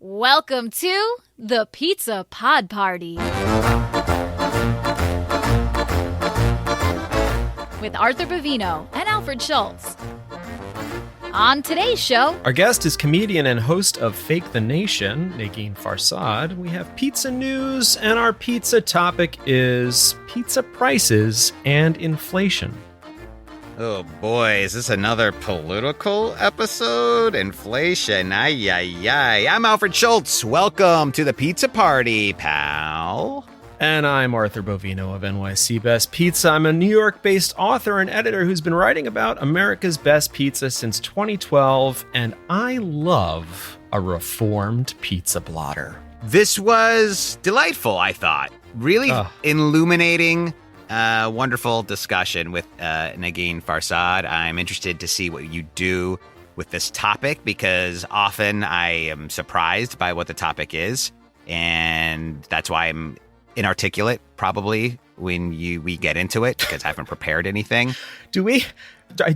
Welcome to the Pizza Pod Party with Arthur Bavino and Alfred Schultz. On today's show, our guest is comedian and host of Fake the Nation, Negin Farsad. We have pizza news, and our pizza topic is pizza prices and inflation. Oh boy, is this another political episode? Inflation, ay, ay, ay. I'm Alfred Schultz. Welcome to the Pizza Party, pal. And I'm Arthur Bovino of NYC Best Pizza. I'm a New York-based author and editor who's been writing about America's best pizza since 2012, and I love a reformed pizza blotter. This was delightful, I thought. Really illuminating. Wonderful discussion with Negin Farsad. I'm interested to see what you do with this topic because often I am surprised by what the topic is, and that's why I'm inarticulate probably when we get into it because I haven't prepared anything. Do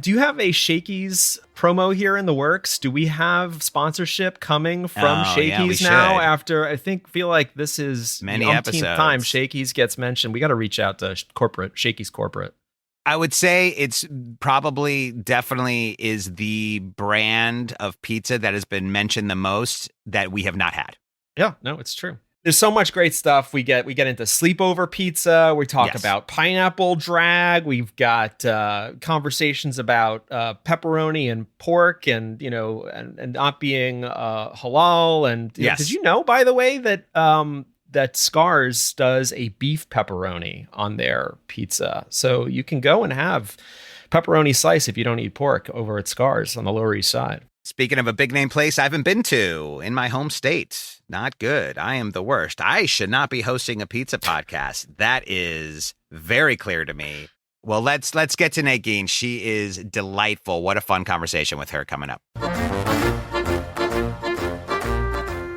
you have a Shakey's promo here in the works? Do we have sponsorship coming from Shakey's now? After feel like this is many the episodes. Time Shakey's gets mentioned. We got to reach out to Shakey's corporate. I would say it's definitely is the brand of pizza that has been mentioned the most that we have not had. Yeah, no, it's true. There's so much great stuff. We get into sleepover pizza. We talk about pineapple drag. We've got conversations about pepperoni and pork, and and not being halal. And did you know, by the way, that that Scars does a beef pepperoni on their pizza, so you can go and have pepperoni slice if you don't eat pork over at Scars on the Lower East Side. Speaking of a big name place I haven't been to in my home state, not good. I am the worst. I should not be hosting a pizza podcast. That is very clear to me. Well, let's get to Negin. She is delightful. What a fun conversation with her coming up.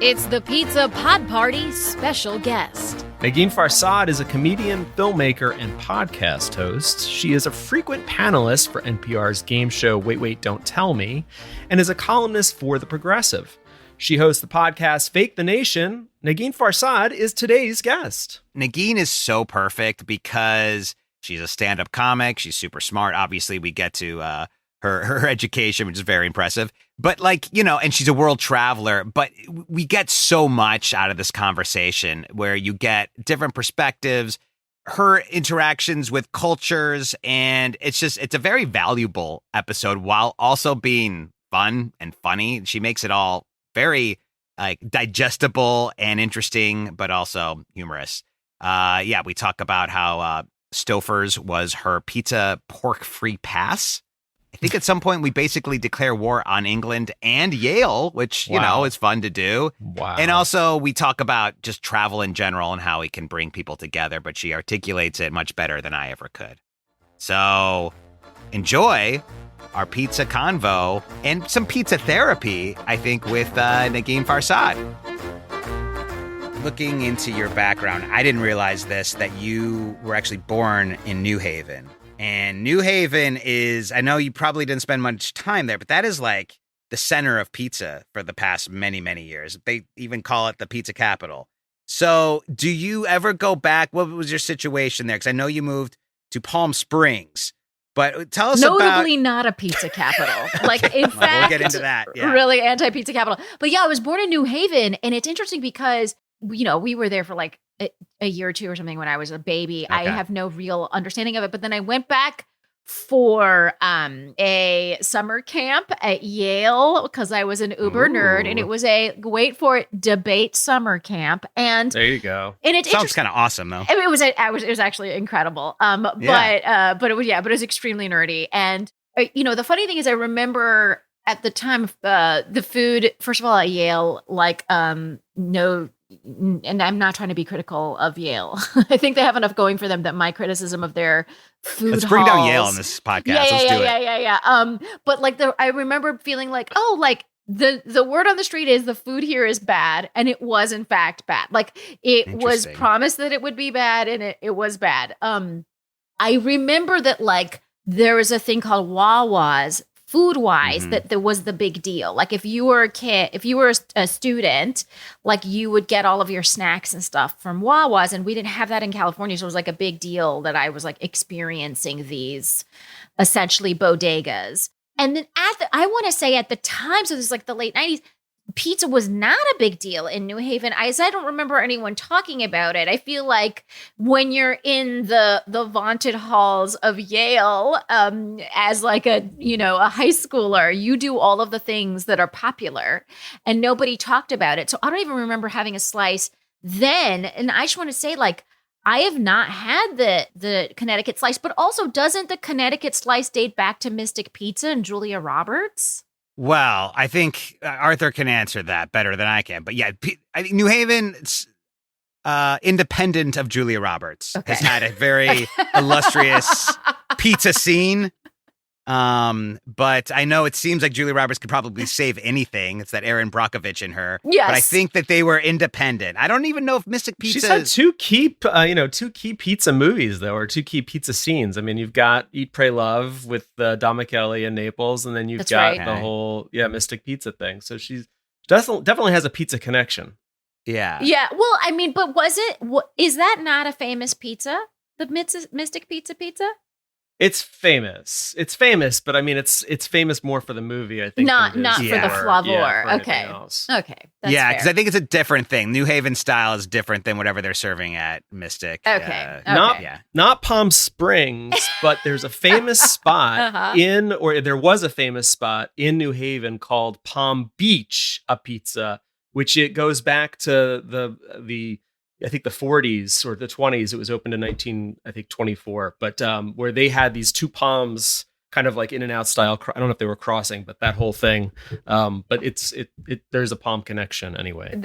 it's the Pizza Pod Party special guest. Negin Farsad is a comedian, filmmaker, and podcast host. She is a frequent panelist for NPR's game show Wait, Wait, Don't Tell Me, and is a columnist for The Progressive. She hosts the podcast Fake the Nation. Negin Farsad is today's guest. Negin is so perfect because she's a stand-up comic. She's super smart. Obviously, we get to her education, which is very impressive. But and she's a world traveler, but we get so much out of this conversation where you get different perspectives, her interactions with cultures, and it's a very valuable episode while also being fun and funny. She makes it all very digestible and interesting, but also humorous. We talk about how Stouffer's was her pizza pork-free pass. I think at some point we basically declare war on England and Yale, which, is fun to do. Wow. And also we talk about just travel in general and how it can bring people together, but she articulates it much better than I ever could. So enjoy our pizza convo and some pizza therapy, I think, with Negin Farsad. Looking into your background, I didn't realize that you were actually born in New Haven. And New Haven is, I know you probably didn't spend much time there, but that is like the center of pizza for the past many, many years. They even call it the pizza capital. So do you ever go back? What was your situation there? Because I know you moved to Palm Springs, but tell us Notably not a pizza capital. In fact, we'll get into that. Yeah. Really anti-pizza capital. But I was born in New Haven, and it's interesting because, we were there for a year or two or something when I was a baby. Okay. I have no real understanding of it. But then I went back for a summer camp at Yale because I was an uber nerd, and it was wait for it, debate summer camp. And there you go. And it sounds kind of awesome though. It was actually incredible. But it was extremely nerdy. And the funny thing is I remember at the time the food, first of all, at Yale, and I'm not trying to be critical of Yale. I think they have enough going for them that my criticism of their food Let's bring down Yale on this podcast. Let's do it. Yeah. But I remember feeling the word on the street is the food here is bad, and it was in fact bad. It was promised that it would be bad, and it was bad. I remember that there was a thing called Wawa's food wise that was the big deal. Like if you were a student, like you would get all of your snacks and stuff from Wawa's, and we didn't have that in California. So it was like a big deal that I was like experiencing these essentially bodegas. And then I want to say at the time, so this is like the late 90s, pizza was not a big deal in New Haven. I don't remember anyone talking about it. I feel like when you're in the vaunted halls of Yale, as like a high schooler, you do all of the things that are popular and nobody talked about it. So I don't even remember having a slice then. And I just want to say, like, I have not had the Connecticut slice, but also doesn't the Connecticut slice date back to Mystic Pizza and Julia Roberts? Well, I think Arthur can answer that better than I can. But yeah, I think New Haven, independent of Julia Roberts, has had a very illustrious pizza scene. But I know it seems like Julia Roberts could probably save anything. It's that Erin Brockovich in her. Yes. But I think that they were independent. I don't even know if Mystic Pizza... She's had two key pizza movies, though, or two key pizza scenes. I mean, you've got Eat, Pray, Love with Don Michele in Naples, and then you've got the whole Mystic Pizza thing. So she's definitely has a pizza connection. Yeah. Yeah. Well, I mean, but is that not a famous pizza? The Mystic Pizza? It's famous. But I mean, it's famous more for the movie, I think. Not for the flavor. Yeah, okay. Okay. Yeah, because I think it's a different thing. New Haven style is different than whatever they're serving at Mystic. Okay. Not Palm Springs, but there's a famous spot there was a famous spot in New Haven called Palm Beach, a pizza, which it goes back to the I think the 40s or the 20s. It was opened in 1924, but where they had these two palms, kind of like In-N-Out style. I don't know if they were crossing, but that whole thing. But there's a palm connection anyway.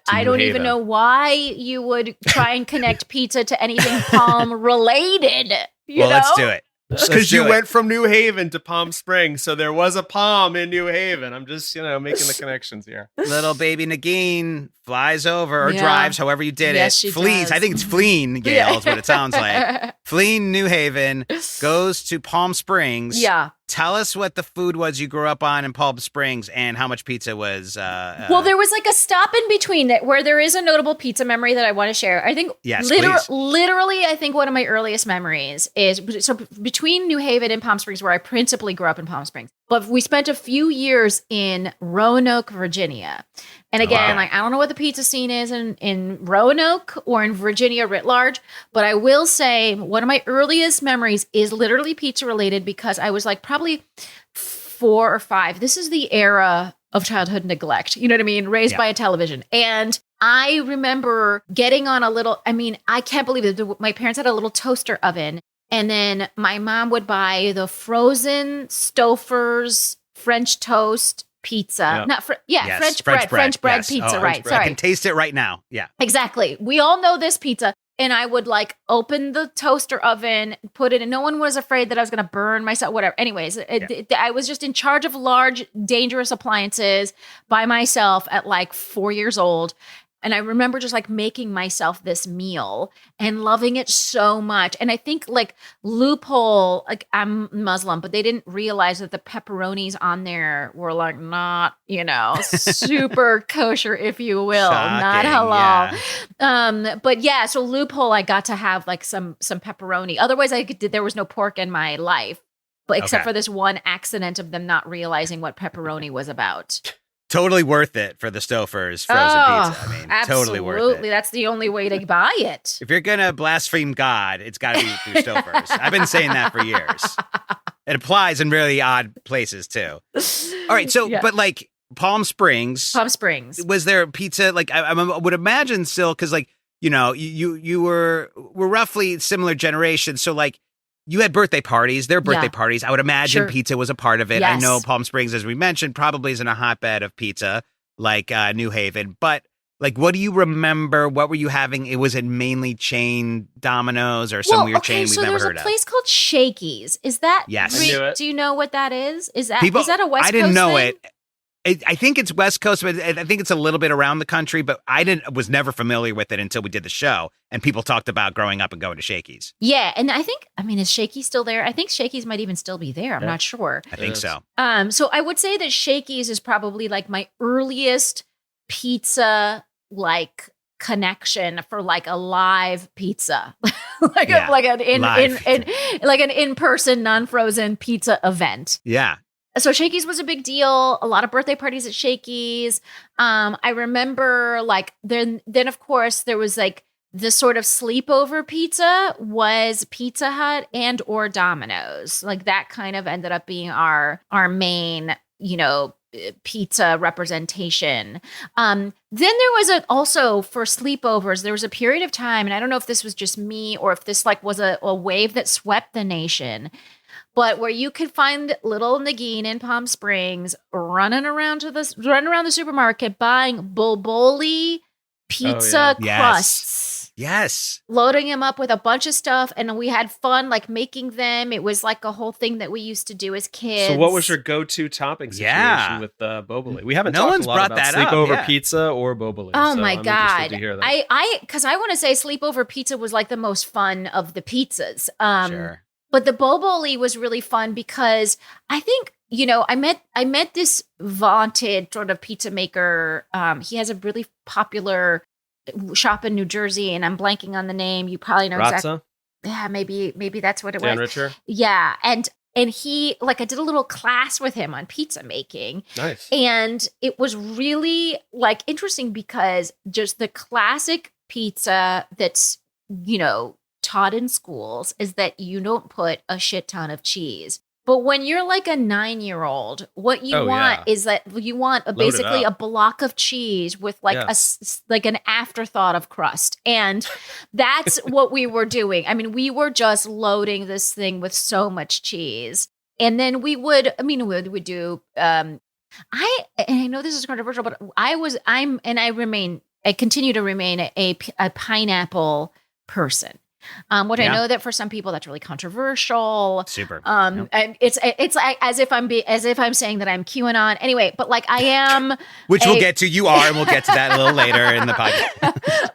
I don't even know why you would try and connect pizza to anything palm related. Let's do it. Because you went from New Haven to Palm Springs, so there was a palm in New Haven. I'm just, making the connections here. Little baby Negin flies over or drives, however you did it. Flees. I think it's fleeing, Gail, is what it sounds like. Fleeing New Haven, goes to Palm Springs. Yeah. Tell us what the food was you grew up on in Palm Springs and how much pizza was. Well, there was like a stop in between that where there is a notable pizza memory that I want to share. I think literally, I think one of my earliest memories is between New Haven and Palm Springs, where I principally grew up in Palm Springs. But we spent a few years in Roanoke, Virginia. And again, I don't know what the pizza scene is in Roanoke or in Virginia writ large, but I will say one of my earliest memories is literally pizza related because I was like probably 4 or 5. This is the era of childhood neglect. You know what I mean? Raised by a television. And I remember getting on I can't believe it. My parents had a little toaster oven. And then my mom would buy the frozen Stouffer's French toast pizza. French bread pizza, right? Sorry. I can taste it right now. Yeah. Exactly. We all know this pizza. And I would like open the toaster oven, put it in. No one was afraid that I was going to burn myself, whatever. Anyways, I was just in charge of large, dangerous appliances by myself at like 4 years old. And I remember just like making myself this meal and loving it so much. And I think like loophole, like I'm Muslim, but they didn't realize that the pepperonis on there were like not, super kosher, if you will, not halal. Yeah. But yeah, so loophole, I got to have like some pepperoni. Otherwise, there was no pork in my life, but except for this one accident of them not realizing what pepperoni was about. Totally worth it for the Stouffer's frozen pizza. I mean, totally worth it. Absolutely. That's the only way to buy it. If you're going to blaspheme God, it's got to be through Stouffer's. I've been saying that for years. It applies in really odd places, too. All right. So, but like Palm Springs. Was there pizza? Like, I would imagine still, because like, you were roughly similar generations. So like, you had birthday parties, their birthday parties. I would imagine pizza was a part of it. Yes. I know Palm Springs, as we mentioned, probably isn't a hotbed of pizza like New Haven. But like, what do you remember? What were you having? Was it mainly chain Domino's or some weird chain we've never heard of? So there's a place called Shakey's. Is that? Yes. Do you know what that is? Is that a West Coast I didn't know thing? it. I think it's West Coast, but I think it's a little bit around the country. But was never familiar with it until we did the show, and people talked about growing up and going to Shakey's. Yeah, and is Shakey's still there? I think Shakey's might even still be there. I'm not sure. I think so. So I would say that Shakey's is probably like my earliest pizza like connection for like a live pizza, like an in-person non-frozen pizza event. Yeah. So Shakey's was a big deal. A lot of birthday parties at Shakey's. I remember like then of course there was like the sort of sleepover pizza was Pizza Hut and or Domino's. Like that kind of ended up being our main, pizza representation. Then there was also for sleepovers, there was a period of time, and I don't know if this was just me or if this like was a wave that swept the nation, but where you could find little Negin in Palm Springs running around the supermarket buying Boboli pizza crusts. Yes. Loading them up with a bunch of stuff, and we had fun like making them. It was like a whole thing that we used to do as kids. So what was your go-to topping situation with Boboli? We haven't talked a lot about that sleepover pizza or Boboli. Oh my God. Because I want to say sleepover pizza was like the most fun of the pizzas. Sure. But the Boboli was really fun because I think, I met this vaunted sort of pizza maker. He has a really popular shop in New Jersey, and I'm blanking on the name. You probably know exactly. Yeah, maybe that's what it was. Dan Richer? Yeah, and he I did a little class with him on pizza making. Nice. And it was really interesting because just the classic pizza that's, taught in schools is that you don't put a shit ton of cheese. But when you're like a 9-year-old, what you want is that you want basically a block of cheese with an afterthought of crust. And that's what we were doing. I mean, we were just loading this thing with so much cheese. And then we would do, I know this is controversial, but I continue to remain a pineapple person. I know that for some people that's really controversial. Super. And it's as if I'm saying that I'm QAnon. Anyway, but I am, which we'll get to. You are, and we'll get to that a little later in the podcast.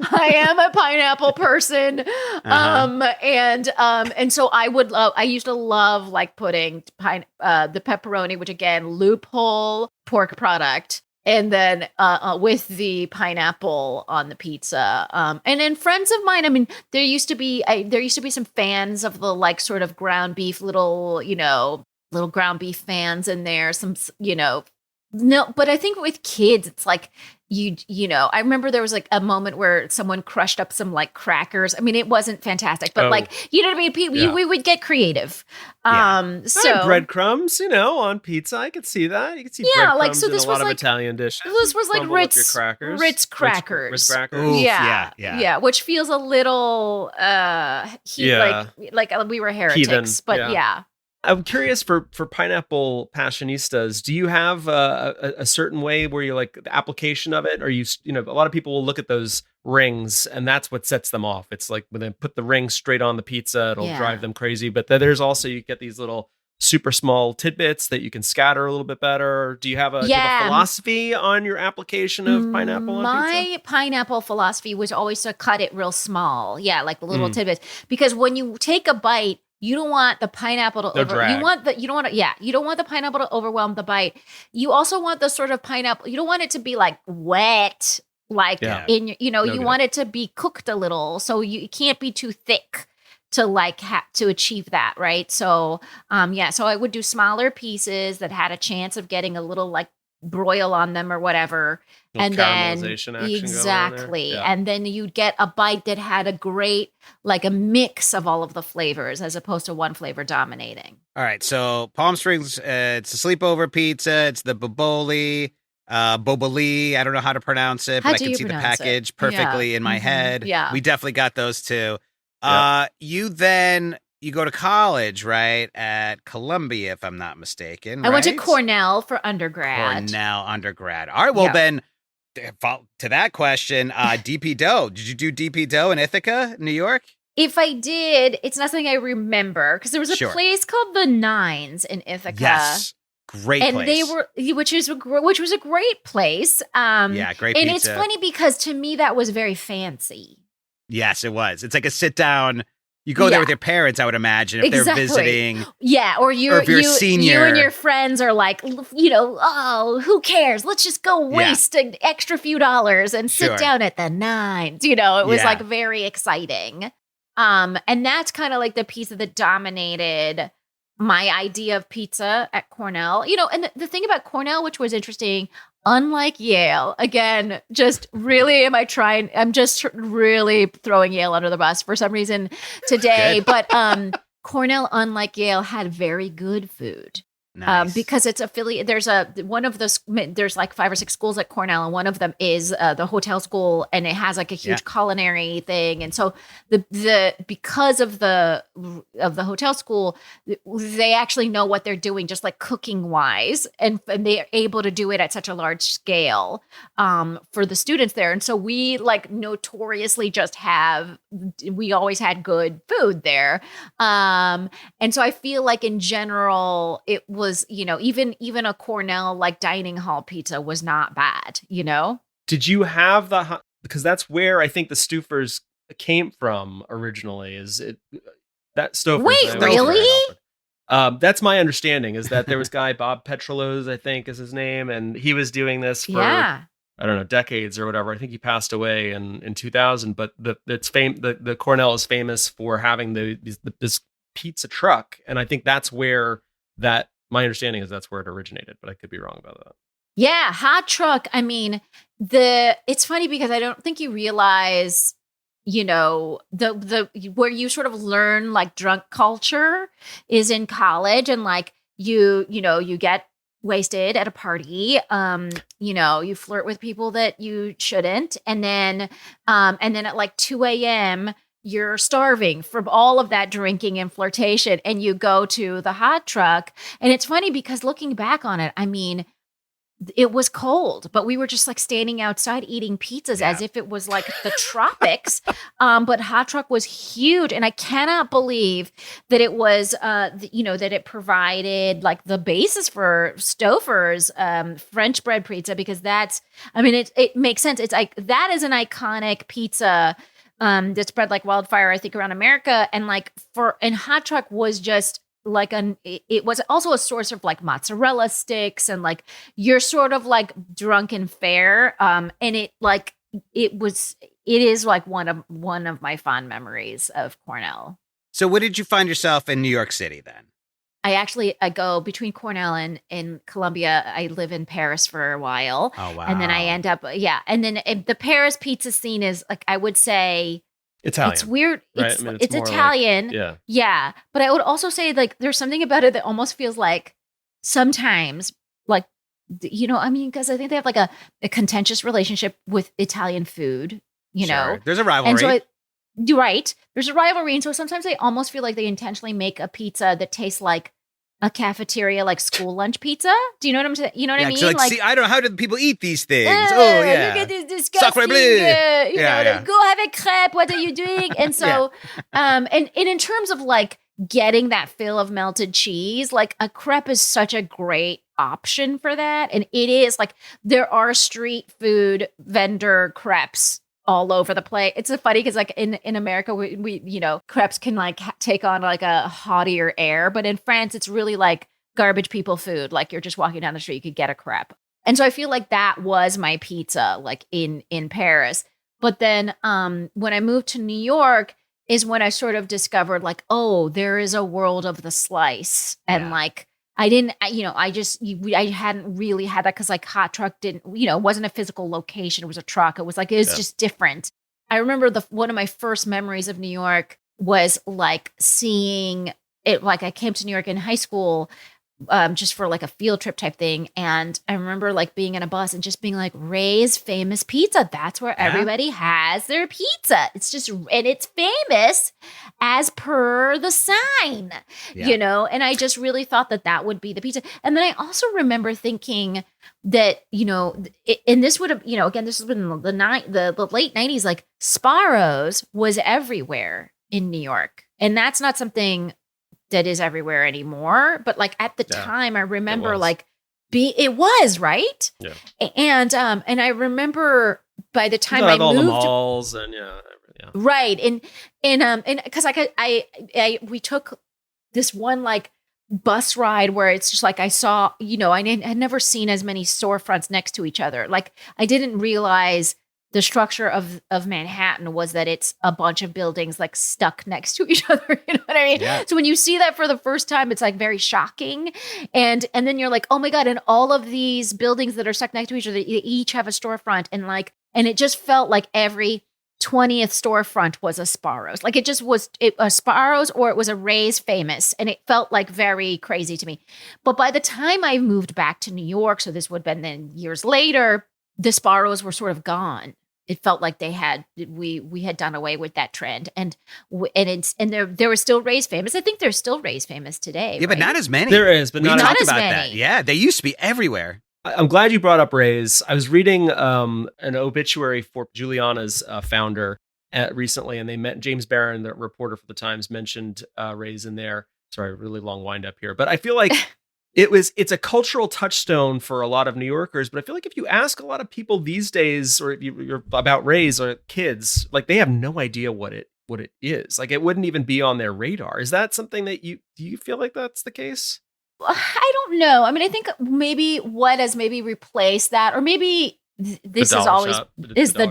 I am a pineapple person, and so I used to love putting the pepperoni, which again loophole pork product. And then with the pineapple on the pizza, and then friends of mine. I mean, there used to be some fans of the sort of ground beef, little ground beef fans in there. Some no, but I think with kids, it's I remember there was a moment where someone crushed up some crackers. I mean, it wasn't fantastic, but you know what I mean? We would get creative. So breadcrumbs, on pizza. I could see that. You could see breadcrumbs in a lot of Italian dishes. This was Ritz crackers. Ritz crackers. Oof, yeah, which feels a little like we were heretics, heathen, but yeah. I'm curious for pineapple passionistas, do you have a certain way where you the application of it? Or a lot of people will look at those rings and that's what sets them off. It's when they put the ring straight on the pizza, it'll drive them crazy. But then there's also, you get these little super small tidbits that you can scatter a little bit better. Do you have a philosophy on your application of pineapple on pizza? My pineapple philosophy was always to cut it real small. Yeah, like the little tidbits. Because when you take a bite, you don't want the pineapple to you don't want the pineapple to overwhelm the bite. You also want the sort of pineapple, you don't want it to be wet, in your, you want it to be cooked a little, so it can't be too thick to to achieve that, right? So so I would do smaller pieces that had a chance of getting a little broil on them or whatever, and then exactly, and then you'd get a bite that had a great a mix of all of the flavors as opposed to one flavor dominating. All right, so Palm Springs, it's a sleepover pizza. It's the Boboli. Boboli, I don't know how to pronounce it, but I can see the package perfectly in my head. Yeah, we definitely got those too. You go to college, right? At Columbia, if I'm not mistaken. I went to Cornell for undergrad. All right, well then, to that question, DP Dough. Did you do DP Dough in Ithaca, New York? If I did, it's not something I remember because there was a place called the Nines in Ithaca. Yes. Great and place. they were, which was a great place. Yeah, great and pizza. it's funny because to me that was very fancy. Yes, it was. It's like a sit down. You go there with your parents, I would imagine, if they're visiting. Yeah, or if you're a senior. You and your friends are like, oh, who cares? Let's just go waste an extra few dollars and sit down at the Nines. It was like very exciting. And that's kind of like the pizza that dominated my idea of pizza at Cornell. And the thing about Cornell, which was interesting, unlike Yale, again, I'm just really throwing Yale under the bus for some reason today. But Cornell, unlike Yale, had very good food. Nice. Because it's affiliated. There's like 5 or 6 schools at Cornell, and one of them is the hotel school, and it has like a huge culinary thing. And so because of the hotel school, they actually know what they're doing, just like cooking wise, and they are able to do it at such a large scale for the students there. And so we like notoriously we always had good food there. And so I feel like in general, it was, even a Cornell like dining hall pizza was not bad, Did you have because that's where I think the Stouffers came from originally, is it that Stouffer? Wait, really? That's my understanding, is that there was guy Bob Petrolos, I think is his name, and he was doing this for I don't know, decades or whatever. I think he passed away in 2000, but the Cornell is famous for having this pizza truck, and I think that's where my understanding is that's where it originated, but I could be wrong about that. Yeah, hot truck. I mean, it's funny because I don't think you realize, the where you sort of learn like drunk culture is in college, and like you get wasted at a party, you flirt with people that you shouldn't, and then at like 2 a.m. you're starving from all of that drinking and flirtation, and you go to the hot truck. And it's funny because looking back on it, I mean, it was cold, but we were just like standing outside eating pizzas as if it was like the tropics. But hot truck was huge. And I cannot believe that it was, that it provided like the basis for Stouffer's French bread pizza, because it makes sense. It's like, that is an iconic pizza that spread like wildfire, I think, around America. And like and hot truck was just like it was also a source of like mozzarella sticks, and like you're sort of like drunken fare. And it is like one of my fond memories of Cornell. So what did you find yourself in New York City then? I go between Cornell and Columbia. I live in Paris for a while. Oh, wow. And then I end up, and then the Paris pizza scene is like, I would say, Italian. It's weird. Right? It's Italian. Like, yeah. But I would also say like there's something about it that almost feels like sometimes like, because I think they have like a contentious relationship with Italian food, Sure. There's a rivalry. And so right. There's a rivalry. And so sometimes I almost feel like they intentionally make a pizza that tastes like a cafeteria, like school lunch pizza. Do you know what I'm saying? You know what I mean? So see, I don't know, how do people eat these things? Look at this disgusting, go have a crepe. What are you doing? And so, and in terms of like getting that fill of melted cheese, like a crepe is such a great option for that. And it is like, there are street food vendor crepes all over the place. It's so funny because like in America, we crepes can like take on like a haughtier air, but in France, it's really like garbage people food. Like you're just walking down the street, you could get a crepe. And so I feel like that was my pizza, like in Paris. But then when I moved to New York is when I sort of discovered like, oh, there is a world of the slice. And like, I hadn't really had that because like hot truck it wasn't a physical location. It was a truck. It was like, it was just different. I remember one of my first memories of New York was like seeing it. Like I came to New York in high school just for like a field trip type thing. And I remember like being in a bus and just being like, Ray's Famous Pizza. That's where everybody has their pizza. It's just, and it's famous as per the sign, and I just really thought that would be the pizza. And then I also remember thinking that, and this would have, again, this has been the late 90s, like Sparrow's was everywhere in New York. And that's not something that is everywhere anymore. But like at the time, I remember it was right. Yeah. And I remember by the time I moved, all the malls and right. And because we took this one like bus ride where it's just like I saw, I had never seen as many storefronts next to each other. Like I didn't realize the structure of Manhattan was that it's a bunch of buildings like stuck next to each other. You know what I mean? Yeah. So when you see that for the first time, it's like very shocking. And then you're like, oh my God. And all of these buildings that are stuck next to each other, they each have a storefront. And it just felt like every 20th storefront was a Sparrow's. Like it just was a Sparrow's or it was a Ray's Famous. And it felt like very crazy to me. But by the time I moved back to New York, so this would have been then years later, the Sparrow's were sort of gone. It felt like we had done away with that trend. And there was still Ray's Famous. I think there's still Ray's Famous today. Yeah, right? But not as many. There is, but not as many. That. Yeah, they used to be everywhere. I'm glad you brought up Ray's. I was reading an obituary for Juliana's founder recently, and they met James Barron, the reporter for the Times, mentioned Ray's in there. Sorry, really long wind up here, but I feel like it's a cultural touchstone for a lot of New Yorkers. But I feel like if you ask a lot of people these days, or you're about Ray's or kids, like they have no idea what it is. Like it wouldn't even be on their radar. Is that something that do you feel like that's the case? I don't know. I mean, I think maybe what has maybe replaced that, or maybe this is always the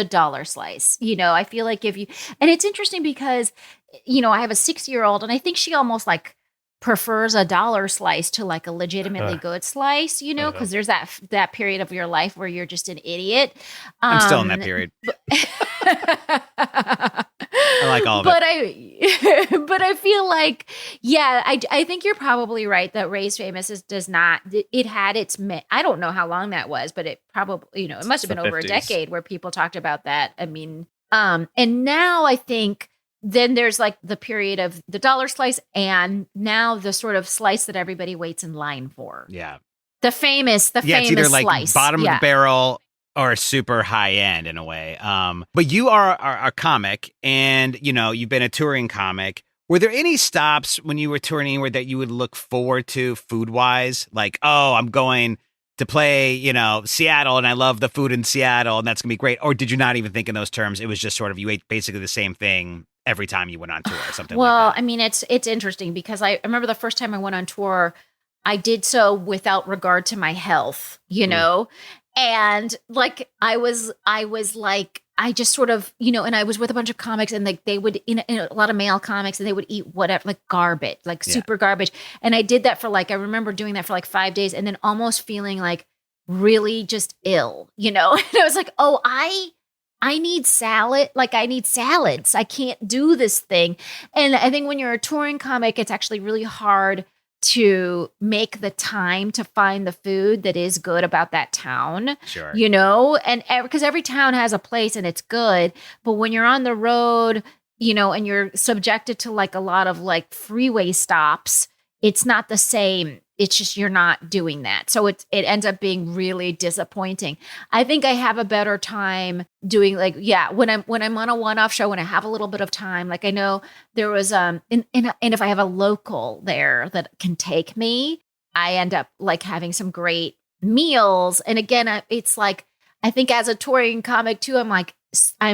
dollar slice. I feel like and it's interesting because, I have a 6-year-old and I think she almost like prefers a dollar slice to like a legitimately good slice, because there's that period of your life where you're just an idiot. I'm still in that period. I like all of it. But I feel like, I think you're probably right that Ray's Famous does not, it had its, I don't know how long that was, but it probably, it must have been over 50s. A decade where people talked about that. I mean, and now I think then there's like the period of the dollar slice and now the sort of slice that everybody waits in line for. Yeah. The famous it's either like slice. Bottom of the barrel or super high end in a way. But you are a comic and, you've been a touring comic. Were there any stops when you were touring anywhere that you would look forward to food wise? Like, oh, I'm going to play, Seattle and I love the food in Seattle and that's going to be great. Or did you not even think in those terms? It was just sort of, you ate basically the same thing every time you went on tour or something like that. Well, I mean, it's interesting because I remember the first time I went on tour, I did so without regard to my health, and like I was like, I just sort of, and I was with a bunch of comics and like they would, in a lot of male comics and they would eat whatever, like garbage, like super garbage. And I did that for like, I remember doing that for like 5 days and then almost feeling like really just ill, and I was like, oh, I need salad. Like I need salads. I can't do this thing. And I think when you're a touring comic, it's actually really hard to make the time to find the food that is good about that town. Sure. And because every town has a place and it's good. But when you're on the road, and you're subjected to like a lot of like freeway stops, it's not the same. It's just you're not doing that. So it ends up being really disappointing. I think I have a better time doing like, when I'm on a one-off show, when I have a little bit of time, like I know there was, and if I have a local there that can take me, I end up like having some great meals. And again, it's like, I think as a touring comic too, I'm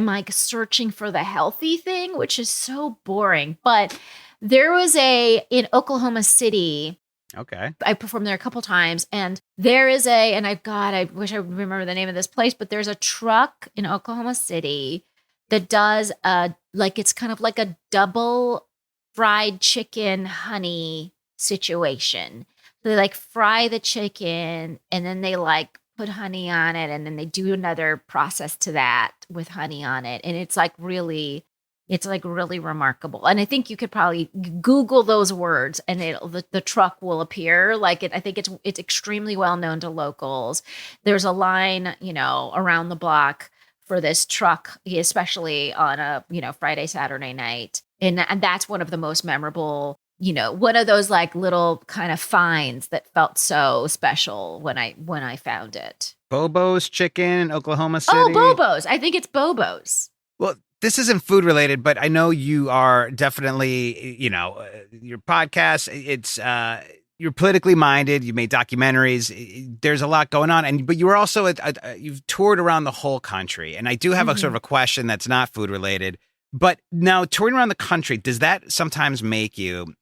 like searching for the healthy thing, which is so boring. But there was in Oklahoma City, okay, I performed there a couple times, and there is I wish I remember the name of this place, but there's a truck in Oklahoma City that does it's kind of like a double fried chicken honey situation. So they like fry the chicken and then they like put honey on it and then they do another process to that with honey on it. And it's like really remarkable. And I think you could probably Google those words and the truck will appear. I think it's extremely well known to locals. There's a line, around the block for this truck, especially on a, Friday, Saturday night. And that's one of the most memorable, one of those like little kind of finds that felt so special when I found it. Bobo's Chicken in Oklahoma City. Oh, Bobo's. I think it's Bobo's. Well, this isn't food related, but I know you are definitely, your podcast, it's, you're politically minded. You made documentaries. There's a lot going on, but you were also you've toured around the whole country. And I do have a sort of a question that's not food related. But now touring around the country, does that sometimes make you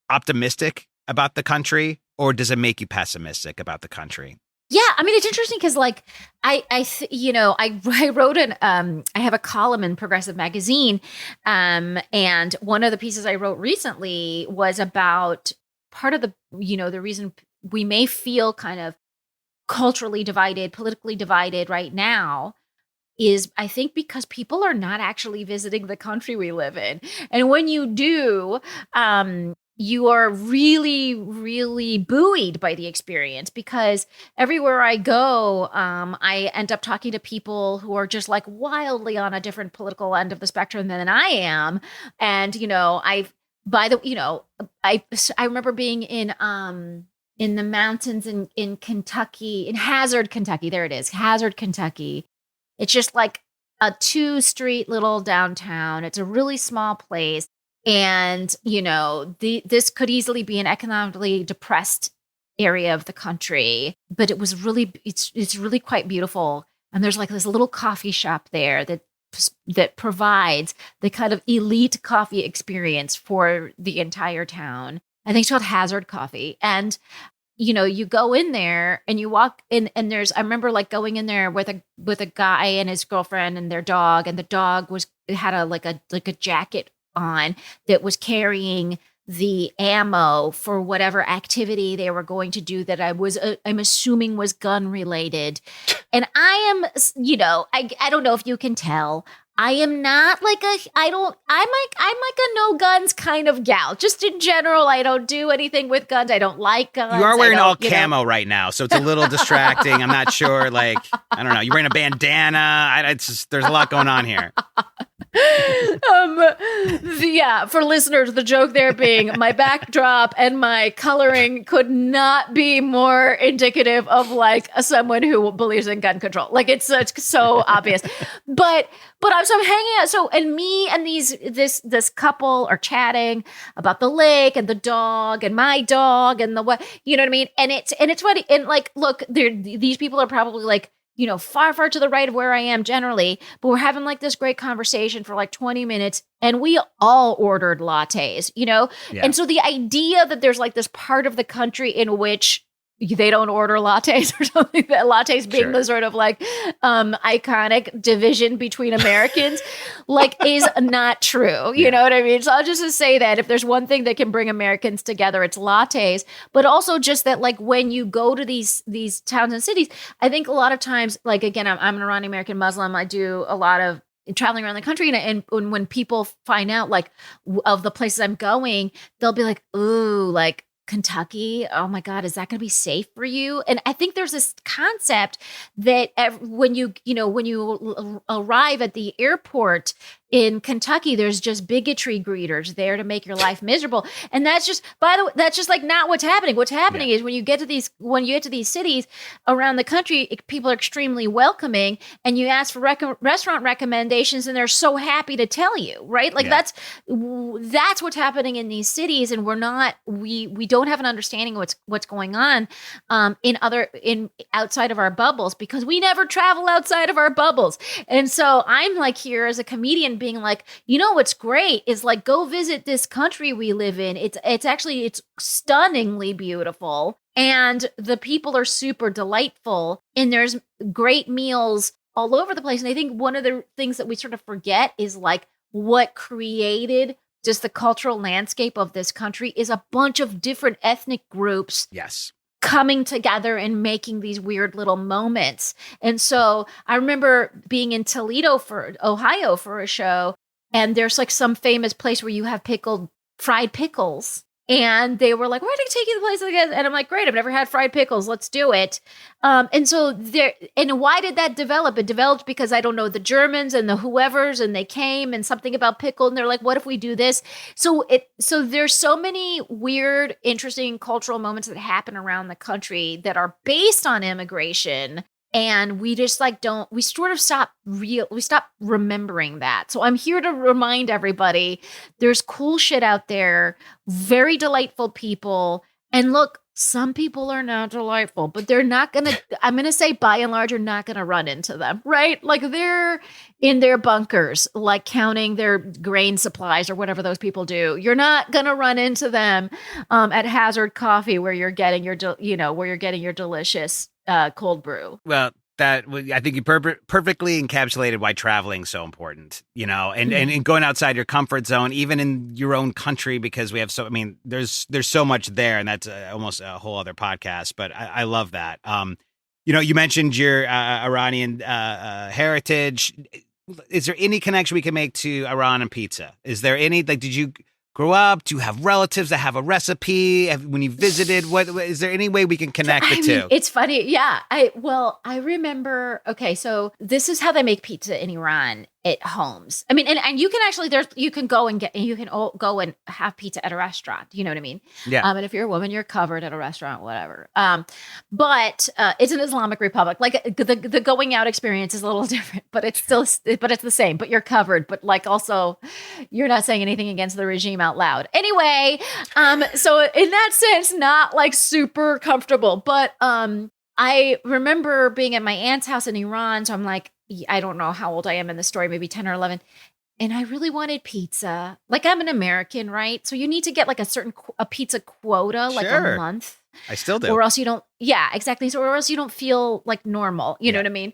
optimistic about the country, or does it make you pessimistic about the country? Yeah, I mean, it's interesting because, like, I wrote I have a column in Progressive Magazine, and one of the pieces I wrote recently was about part of the reason we may feel kind of culturally divided, politically divided right now is, I think, because people are not actually visiting the country we live in. And when you do, you are really, really buoyed by the experience, because everywhere I go, I end up talking to people who are just like wildly on a different political end of the spectrum than I am. And, I remember being in the mountains in Kentucky, in Hazard, Kentucky. There it is, Hazard, Kentucky. It's just like a 2-street little downtown. It's a really small place. And, this could easily be an economically depressed area of the country, but it's really quite beautiful. And there's like this little coffee shop there that provides the kind of elite coffee experience for the entire town. I think it's called Hazard Coffee. And, you go in there and you walk in, and I remember like going in there with a guy and his girlfriend and their dog, and the dog had a jacket on that was carrying the ammo for whatever activity they were going to do that I'm assuming was gun related. And I am, I don't know if you can tell, I am not like I'm like a no guns kind of gal. Just in general, I don't do anything with guns. I don't like guns. You are wearing all camo right now, so it's a little distracting. I'm not sure, like, I don't know. You're wearing a bandana. There's a lot going on here. For listeners, the joke there being my backdrop and my coloring could not be more indicative of like someone who believes in gun control. Like it's so obvious. But I'm hanging out. So, and me and this couple are chatting about the lake and the dog and my dog and the what, you know what I mean? And it's funny. And like, look, these people are probably like, far, far to the right of where I am generally, but we're having like this great conversation for like 20 minutes and we all ordered lattes, Yeah. And so the idea that there's like this part of the country in which they don't order lattes or something, that lattes being the sort of like iconic division between Americans, like is not true. You know what I mean? So I'll just say that if there's one thing that can bring Americans together, it's lattes, but also just that like when you go to these towns and cities, I think a lot of times, like, again, I'm an Iranian American Muslim. I do a lot of traveling around the country, and when people find out like of the places I'm going, they'll be like, ooh, like, Kentucky, oh my God, is that going to be safe for you? And I think there's this concept that when you arrive at the airport in Kentucky, there's just bigotry greeters there to make your life miserable. And that's just, by the way, that's just like not what's happening. What's happening is when you get to these cities around the country, people are extremely welcoming, and you ask for restaurant recommendations, and they're so happy to tell you, right? Like that's what's happening in these cities, and we don't have an understanding of what's going on in outside of our bubbles, because we never travel outside of our bubbles. And so I'm like here as a comedian being like, what's great is like, go visit this country we live in. It's stunningly beautiful, and the people are super delightful, and there's great meals all over the place. And I think one of the things that we sort of forget is like what created just the cultural landscape of this country is a bunch of different ethnic groups. Yes. Coming together and making these weird little moments. And so I remember being in Toledo, Ohio for a show, and there's like some famous place where you have fried pickles. And they were like, we're going to take you to the place again. And I'm like, great, I've never had fried pickles. Let's do it. And so why did that develop? It developed because, I don't know, the Germans and the whoever's, and they came, and something about pickle, and they're like, what if we do this? So there's so many weird, interesting cultural moments that happen around the country that are based on immigration And we just like we sort of we stop remembering that. So I'm here to remind everybody there's cool shit out there, very delightful people. And look, some people are not delightful, but they're not going to, I'm going to say by and large, you're not going to run into them, right? Like they're in their bunkers, like counting their grain supplies or whatever those people do. You're not going to run into them at Hazard Coffee where you're getting your, where you're getting your delicious cold brew. Well, I think you perfectly encapsulated why traveling is so important, and going outside your comfort zone, even in your own country, because we have there's so much there, and that's almost a whole other podcast. But I love that. You mentioned your Iranian heritage. Is there any connection we can make to Iran and pizza? Is there any, did you grow up? Do you have relatives that have a recipe? When you visited, what is there any way we can connect the two? It's funny. Yeah. I remember, okay, so this is how they make pizza in Iran at homes. I mean, and you can actually, you can go and go and have pizza at a restaurant. You know what I mean? Yeah. And if you're a woman, you're covered at a restaurant, whatever. But it's an Islamic republic. Like the going out experience is a little different, but it's the same, but you're covered. But like also you're not saying anything against the regime out loud. Anyway, so in that sense, not like super comfortable, but I remember being at my aunt's house in Iran. So I'm like, I don't know how old I am in the story, maybe 10 or 11. And I really wanted pizza. Like I'm an American, right? So you need to get like a pizza quota, like a month. I still do. Or else you don't. Yeah, exactly. So or else you don't feel like normal. You know what I mean?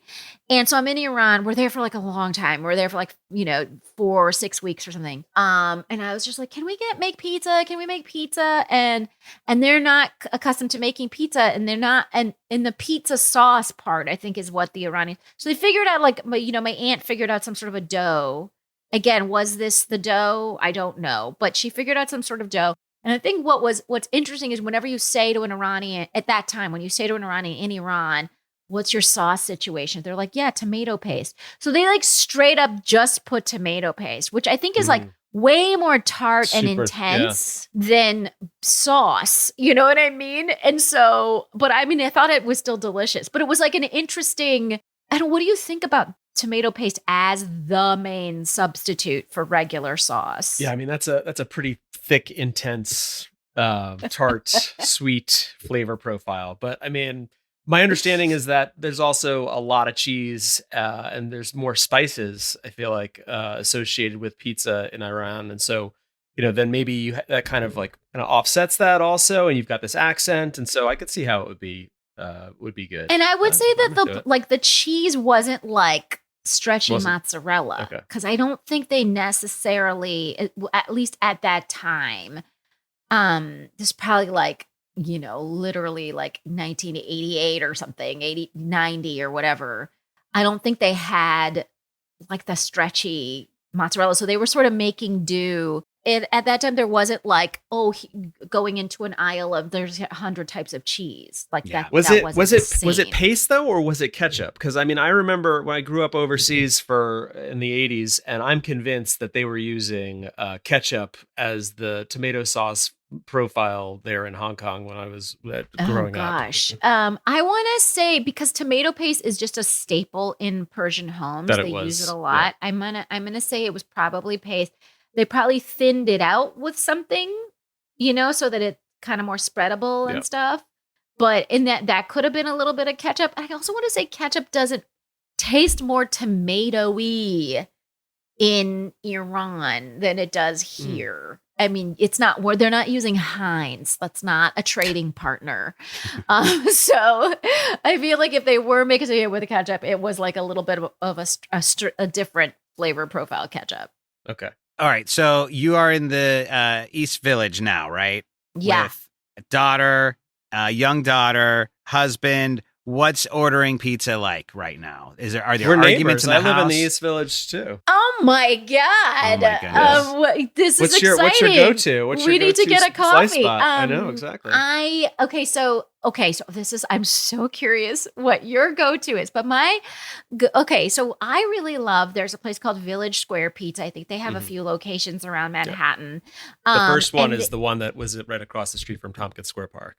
And so I'm in Iran. We're there for like a long time. We're there for like, 4 or 6 weeks or something. And I was just like, can we make pizza? Can we make pizza? And they're not accustomed to making pizza, and they're not. And in the pizza sauce part, I think is what the Iranian. So they figured out like, my aunt figured out some sort of a dough. Again, was this the dough? I don't know, but she figured out some sort of dough. And I think what's interesting is whenever you say to an Iranian at that time, when you say to an Iranian in Iran, what's your sauce situation? They're like, yeah, tomato paste. So they like straight up just put tomato paste, which I think is like way more tart and intense than sauce. You know what I mean? And so, but I mean, I thought it was still delicious, but it was like an interesting, what do you think about tomato paste as the main substitute for regular sauce? Yeah, I mean that's a pretty thick, intense, tart, sweet flavor profile. But I mean, my understanding is that there's also a lot of cheese and there's more spices, I feel like, associated with pizza in Iran. And so, then maybe that kind of offsets that also, and you've got this accent. And so I could see how it would be good. And I would say that the cheese wasn't like stretchy mozzarella, because I don't think they necessarily, at least at that time, there's probably literally like 1988 or something, 90 or whatever. I don't think they had like the stretchy mozzarella. So they were sort of making do. At that time, there wasn't like, going into an aisle of there's 100 types of cheese. Like that. Was it paste though, or was it ketchup? Because I mean, I remember when I grew up overseas in the 80s, and I'm convinced that they were using ketchup as the tomato sauce profile there in Hong Kong when I was growing up. I want to say, because tomato paste is just a staple in Persian homes, they use it a lot. Yeah. I'm gonna say it was probably paste. They probably thinned it out with something, so that it's kind of more spreadable and stuff. But in that could have been a little bit of ketchup. I also want to say ketchup doesn't taste more tomatoey in Iran than it does here. I mean, it's not where they're not using Heinz. That's not a trading partner. So I feel like if they were making it with a ketchup, it was like a little bit of a different flavor profile ketchup. Okay. All right. So you are in the East Village now, right? Yeah. With a daughter, young daughter, husband. What's ordering pizza like right now? Are there arguments in the house? I live in the East Village too. Oh my God. Oh my goodness. This is exciting. What's your go-to? We need to get a coffee. I know, exactly. So this is, I'm so curious what your go-to is, but so I really love, there's a place called Village Square Pizza. I think they have a few locations around Manhattan. The first one is the one that was right across the street from Tompkins Square Park.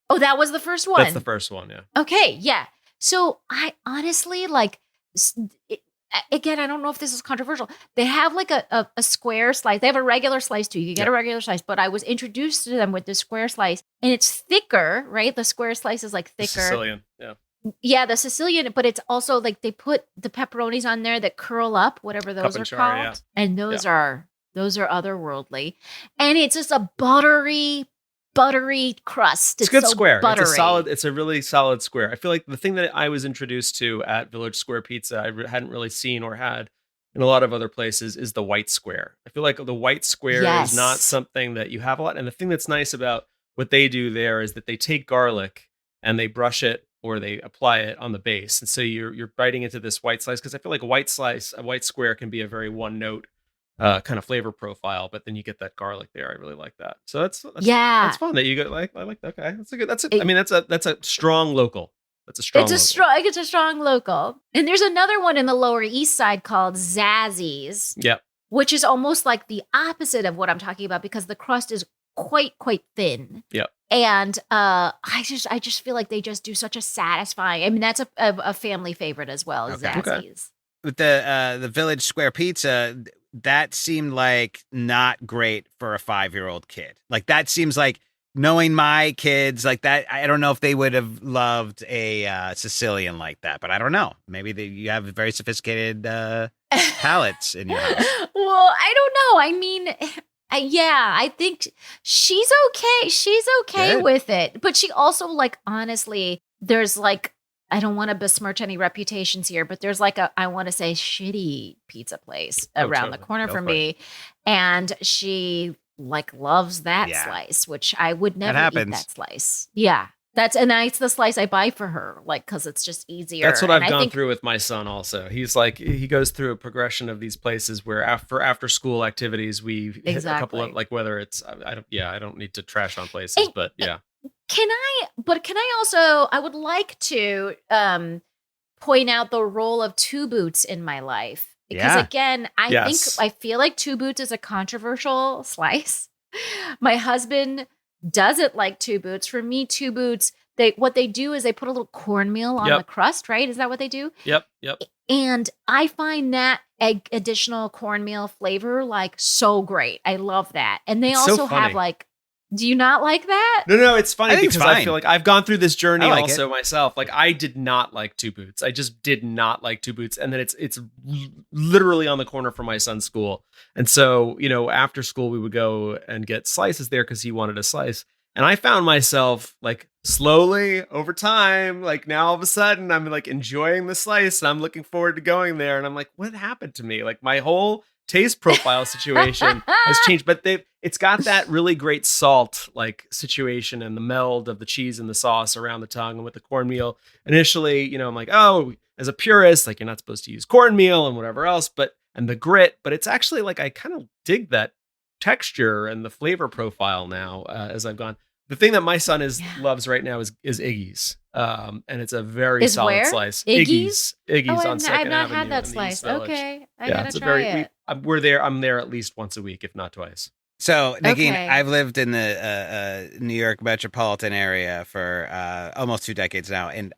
Oh, that was the first one? That's the first one, yeah. Okay, yeah. So I honestly like, again, I don't know if this is controversial. They have like a square slice. They have a regular slice too. You can get a regular slice, but I was introduced to them with the square slice and it's thicker, right? The square slice is like thicker. The Sicilian, yeah. Yeah, the Sicilian, but it's also like they put the pepperonis on there that curl up, whatever those are called. Yeah. And those are otherworldly. And it's just a buttery crust. It's good so square. Buttery. It's a really solid square. I feel like the thing that I was introduced to at Village Square Pizza, I hadn't really seen or had in a lot of other places, is the white square. I feel like the white square is not something that you have a lot. And the thing that's nice about what they do there is that they take garlic and they brush it or they apply it on the base. And so you're biting into this white slice, because I feel like a white square can be a very one note kind of flavor profile, but then you get that garlic there. I really like that. So that's fun that you get. I like that. Okay, that's a strong local. It's a strong local. And there's another one in the Lower East Side called Zazzy's. Yep. Which is almost like the opposite of what I'm talking about, because the crust is quite thin. Yep. And I just feel like they just do such a satisfying. I mean, that's a family favorite as well. Okay. Zazzy's. With the Village Square Pizza, that seemed like not great for a 5-year-old kid. Like, that seems like, knowing my kids like that, I don't know if they would have loved a Sicilian like that, but I don't know. Maybe you have very sophisticated palates in your house. Well, I don't know. I mean, I think she's okay. She's okay with it. But she also, like, honestly, there's like, I don't want to besmirch any reputations here, but there's like I want to say shitty pizza place around the corner from me. And she like loves that slice, which I would never eat that slice. Yeah. It's the slice I buy for her, like, because it's just easier. That's what I've gone through with my son also. He's like, he goes through a progression of these places where after school activities, we hit a couple of, like, whether it's, I don't need to trash on places, but yeah. Can I also, I would like to point out the role of Two Boots in my life. Because again, I feel like Two Boots is a controversial slice. My husband doesn't like Two Boots. For me, Two Boots, what they do is they put a little cornmeal on the crust, right? Is that what they do? Yep. And I find that additional cornmeal flavor like so great. I love that. And they also have like, do you not like that? No, it's funny because I feel like I've gone through this journey also myself. Like, I did not like Two Boots. I just did not like Two Boots. And then it's literally on the corner from my son's school. And so, after school, we would go and get slices there because he wanted a slice. And I found myself, like, slowly over time, like, now all of a sudden I'm like enjoying the slice and I'm looking forward to going there. And I'm like, what happened to me? Like, my whole taste profile situation has changed, but it's got that really great salt like situation and the meld of the cheese and the sauce around the tongue and with the cornmeal. Initially, I'm like, oh, as a purist, like, you're not supposed to use cornmeal and whatever else, and the grit, but it's actually like, I kind of dig that texture and the flavor profile now as I've gone. The thing that my son loves right now is Iggy's. And it's a very solid slice. Iggy's on 2nd Avenue. I've not had that slice. Okay. I gotta try it. I'm there at least once a week, if not twice. So, Negin, I've lived in the New York metropolitan area for almost 2 decades now, and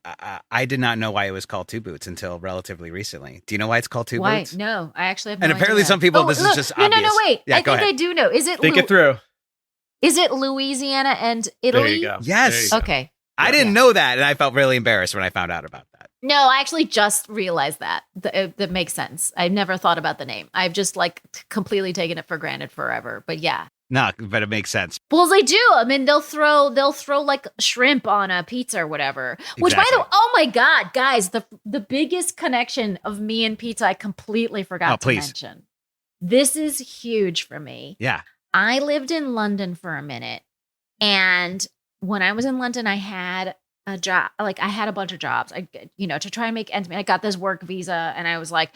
I did not know why it was called Two Boots until relatively recently. Do you know why it's called Two Boots? No, I actually have no idea. And apparently some people, this is just obvious. No, wait. Yeah, I think I do know. Is it Think it through. Is it Louisiana and Italy? There you go. Yes. Okay. I didn't know that, and I felt really embarrassed when I found out about that. No, I actually just realized that. That makes sense. I've never thought about the name. I've just like completely taken it for granted forever. But yeah. No, but it makes sense. Well, they do. I mean, they'll throw like shrimp on a pizza or whatever. Exactly. Which, by the way, oh my God, guys, the biggest connection of me and pizza, I completely forgot to mention. This is huge for me. Yeah. I lived in London for a minute, and when I was in London, I had a job. Like, I had a bunch of jobs. To try and make ends meet. I got this work visa, and I was like,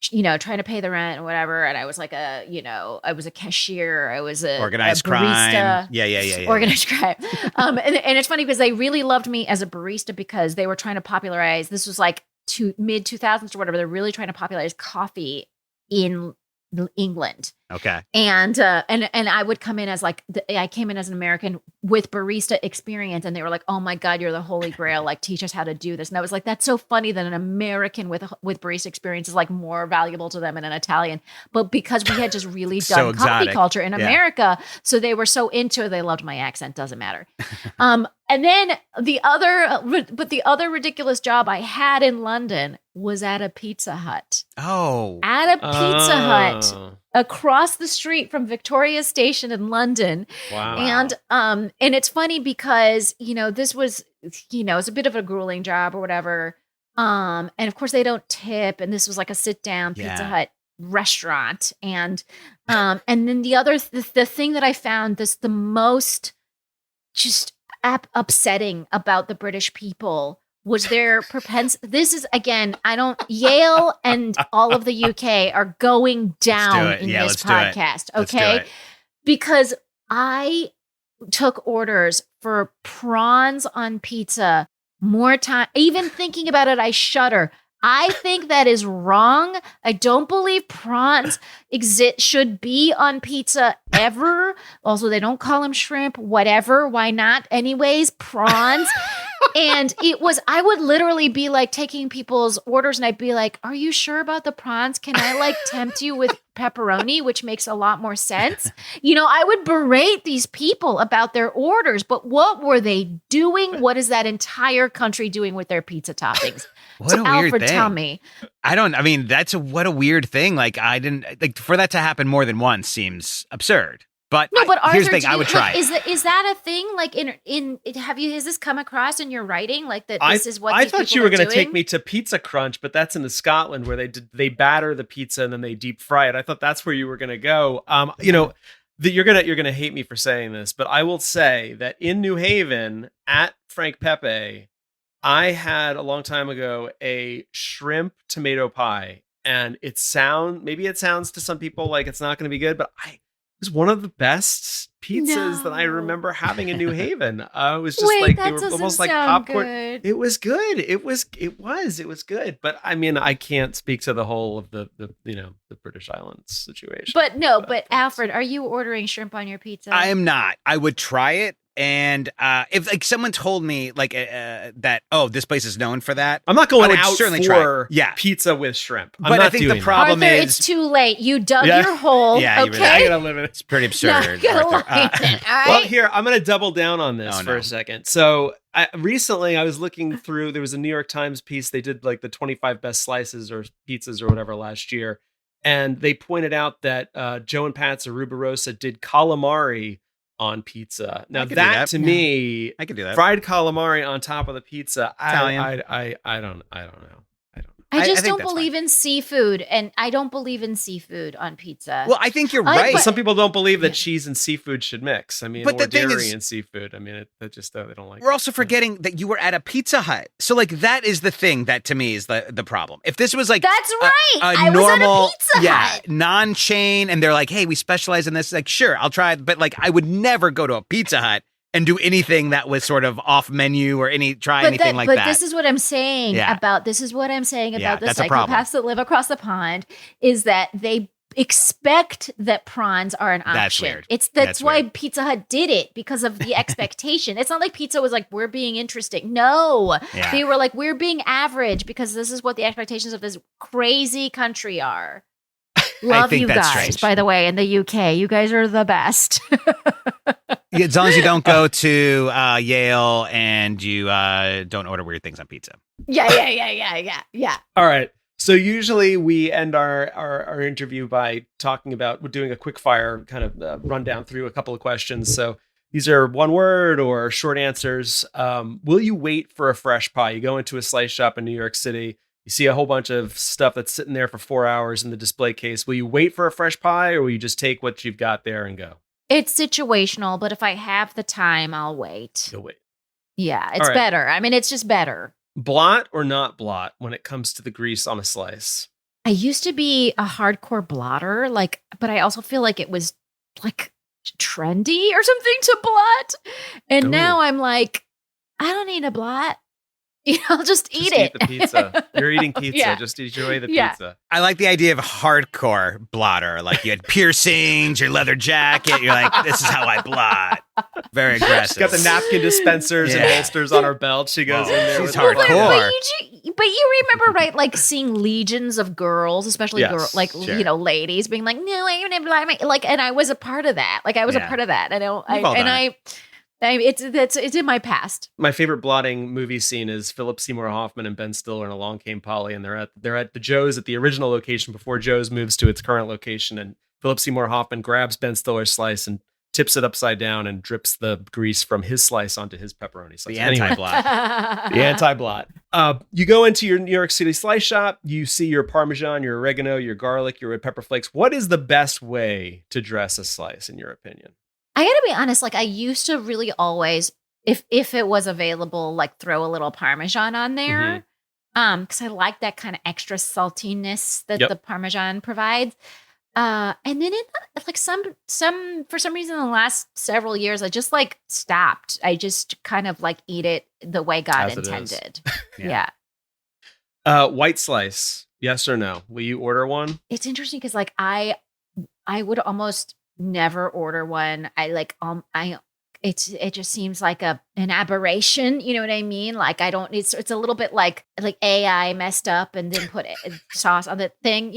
trying to pay the rent or whatever. And I was like I was a cashier. I was organized a barista. crime. Yeah. Organized crime. And it's funny because they really loved me as a barista because they were trying to popularize. This was like mid 2000s or whatever. They're really trying to popularize coffee in England. Okay. And I would come in as like, I came in as an American with barista experience, and they were like, "Oh my God, you're the holy grail. Like, teach us how to do this." And I was like, "That's so funny that an American with barista experience is like more valuable to them than an Italian." But because we had just really So done coffee exotic. culture in America, so they were so into it. They loved my accent. Doesn't matter. And then the other ridiculous job I had in London was at a Pizza Hut. Oh. At a Pizza Hut across the street from Victoria Station in London. Wow. And it's funny because, this was, it's a bit of a grueling job or whatever. And of course they don't tip, and this was like a sit down Pizza Hut restaurant. And then the thing that I found the most just upsetting about the British people was their propensity. This is, again, Yale and all of the UK are going down in this podcast, okay? Because I took orders for prawns on pizza more time. Even thinking about it, I shudder. I think that is wrong. I don't believe prawns should be on pizza ever. Also, they don't call them shrimp, whatever. Why not? Anyways, prawns. And I would literally be like taking people's orders, and I'd be like, "Are you sure about the prawns? Can I like tempt you with pepperoni?" Which makes a lot more sense. I would berate these people about their orders, but what were they doing? What is that entire country doing with their pizza toppings? What a weird Alfred, thing. tell me. What a weird thing. Like, I didn't, like, for that to happen more than once seems absurd. But no, but here's Arthur, the thing, I would try it. Is that a thing? Like, has this come across in your writing? Like, that this is what I thought you were going to take me to Pizza Crunch, but that's in Scotland, where they batter the pizza and then they deep fry it. I thought that's where you were going to go. You're gonna hate me for saying this, but I will say that in New Haven at Frank Pepe, I had a long time ago a shrimp tomato pie, and maybe it sounds to some people like it's not going to be good, but it was one of the best pizzas that I remember having in New Haven. It was just they were almost like popcorn. Good. It was good. It was good. But I mean, I can't speak to the whole of the British Islands situation. But Alfred, are you ordering shrimp on your pizza? I am not. I would try it. And if like someone told me like that, this place is known for that, I'm not going out certainly for try. pizza with shrimp. But I think the problem Arthur, is it's too late. You dug your hole. Yeah, okay. I gotta live in it. It's pretty absurd. Arthur. Well, here I'm gonna double down on this for a second. So recently I was looking through. There was a New York Times piece. They did like the 25 best slices or pizzas or whatever last year, and they pointed out that Joe and Pat's Aruba Rosa did calamari on pizza. Now that to me, I could do that. Fried calamari on top of the pizza. Italian. I don't know. I just don't believe in seafood, and I don't believe in seafood on pizza. Well, I think you're right. Some people don't believe that cheese and seafood should mix. I mean, but or the thing dairy is, and seafood. I mean, they don't like. We're also forgetting that you were at a Pizza Hut, so like that is the thing that to me is the problem. If this was like that's right, a normal, was at a Pizza Hut. non-chain, and they're like, hey, we specialize in this. Like, sure, I'll try it, but like, I would never go to a Pizza Hut and do anything that was sort of off menu or anything like that. But this is what I'm saying about the psychopaths that live across the pond is that they expect that prawns are an option. That's weird. That's why weird. Pizza Hut did it, because of the expectation. It's not like pizza was like, we're being interesting. No, they were like, we're being average because this is what the expectations of this crazy country are. Love you guys, strange. By the way, in the UK. You guys are the best. As long as you don't go to Yale and you don't order weird things on pizza. Yeah. All right. So usually we end our interview by talking about, we're doing a quick fire kind of rundown through a couple of questions. So these are one word or short answers. Will you wait for a fresh pie? You go into a slice shop in New York City. You see a whole bunch of stuff that's sitting there for 4 hours in the display case. Will you wait for a fresh pie, or will you just take what you've got there and go? It's situational, but if I have the time, I'll wait. You'll wait. Yeah, it's better. I mean, it's just better. Blot or not blot when it comes to the grease on a slice? I used to be a hardcore blotter, but I also feel like it was like trendy or something to blot. And now I'm like, I don't need a blot. I'll just eat it. Eat the pizza. You're eating pizza. Yeah. Just enjoy the Yeah. pizza. I like the idea of hardcore blotter. Like you had piercings, your leather jacket. You're like, this is how I blot. Very aggressive. She's got the napkin dispensers and holsters on her belt. She goes in there. She's with hardcore. But you remember, right? Like seeing legions of girls, especially Yes, like sure. ladies being like, no, I'm gonna blind my like, and I was a part of that. Like I was a part of that. It's in my past. My favorite blotting movie scene is Philip Seymour Hoffman and Ben Stiller in Along Came Polly, and they're at the Joe's at the original location before Joe's moves to its current location, and Philip Seymour Hoffman grabs Ben Stiller's slice and tips it upside down and drips the grease from his slice onto his pepperoni slice. The anti-blot. The anti-blot. You go into your New York City slice shop. You see your Parmesan, your oregano, your garlic, your red pepper flakes. What is the best way to dress a slice, in your opinion? I gotta be honest, like I used to really always, if it was available, like throw a little Parmesan on there. Because I like that kind of extra saltiness that the Parmesan provides. And then like some for some reason in the last several years, I just like stopped. I just kind of like eat it the way God As it is. intended. Yeah. White slice, yes or no? Will you order one? It's interesting because like I would almost never order one. It just seems like an aberration. You know what I mean? Like I don't. It's a little bit like AI messed up and then put sauce on the thing.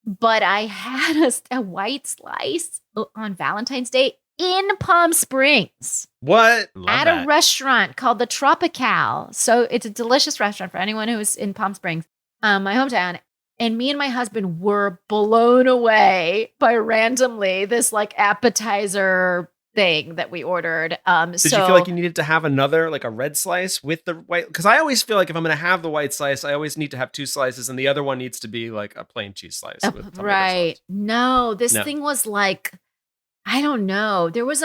But I had a white slice on Valentine's Day in Palm Springs. What? At a restaurant called the Tropical. So it's a delicious restaurant for anyone who is in Palm Springs, my hometown. And me and my husband were blown away by randomly this like appetizer thing that we ordered. Did you feel like you needed to have another, like a red slice with the white? Because I always feel like if I'm going to have the white slice, I always need to have two slices, and the other one needs to be like a plain cheese slice. With right. sauce. No, this thing was like, I don't know. There was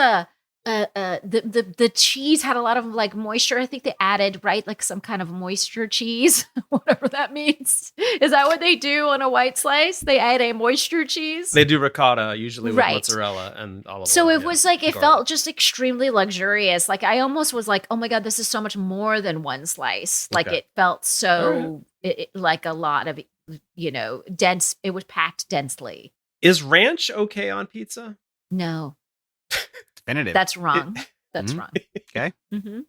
the cheese had a lot of like moisture. I think they added, right, like some kind of moisture cheese, whatever that means. Is that what they do on a white slice? They add a moisture cheese. They do ricotta usually with mozzarella and olive oil. So it was like it felt just extremely luxurious. Like I almost was like, oh my God, this is so much more than one slice. Like it felt so like a lot of dense. It was packed densely. Is ranch okay on pizza? No. Definitive. That's wrong. That's wrong. Okay. Mm-hmm.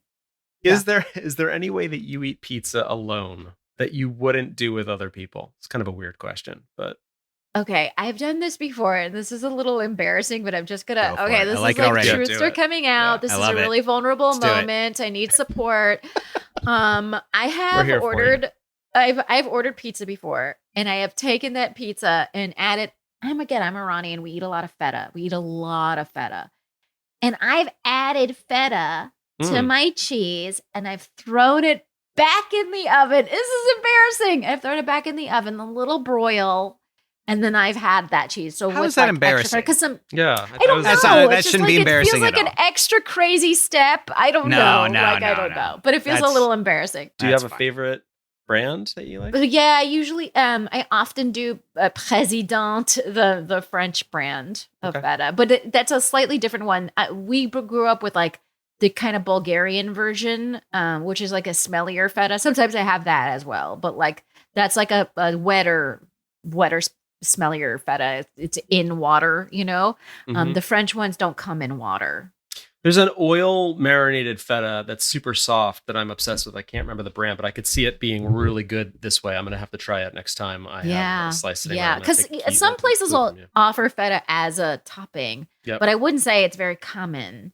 Is there any way that you eat pizza alone that you wouldn't do with other people? It's kind of a weird question, but okay, I've done this before, and this is a little embarrassing, but I'm just gonna. Okay, this like is like truths are coming out. This is a really vulnerable moment. I need support. I have ordered. I've ordered pizza before, and I have taken that pizza and added. I'm Iranian. We eat a lot of feta. And I've added feta to my cheese, and I've thrown it back in the oven. This is embarrassing. I've thrown it back in the oven, a little broil, and then I've had that cheese. So how is that embarrassing? Because I don't know. That shouldn't be embarrassing. It feels like an extra crazy step. I don't know. I don't know. But it feels a little embarrassing. Do you have a favorite brand that you like? Yeah, usually I often do Président, the French brand of feta, but that's a slightly different one. We grew up with like the kind of Bulgarian version, which is like a smellier feta. Sometimes I have that as well, but like that's like a wetter, smellier feta. It's in water, The French ones don't come in water. There's an oil marinated feta that's super soft that I'm obsessed with. I can't remember the brand, but I could see it being really good this way. I'm going to have to try it next time I have a slice sitting around. Because some places will offer feta as a topping, but I wouldn't say it's very common.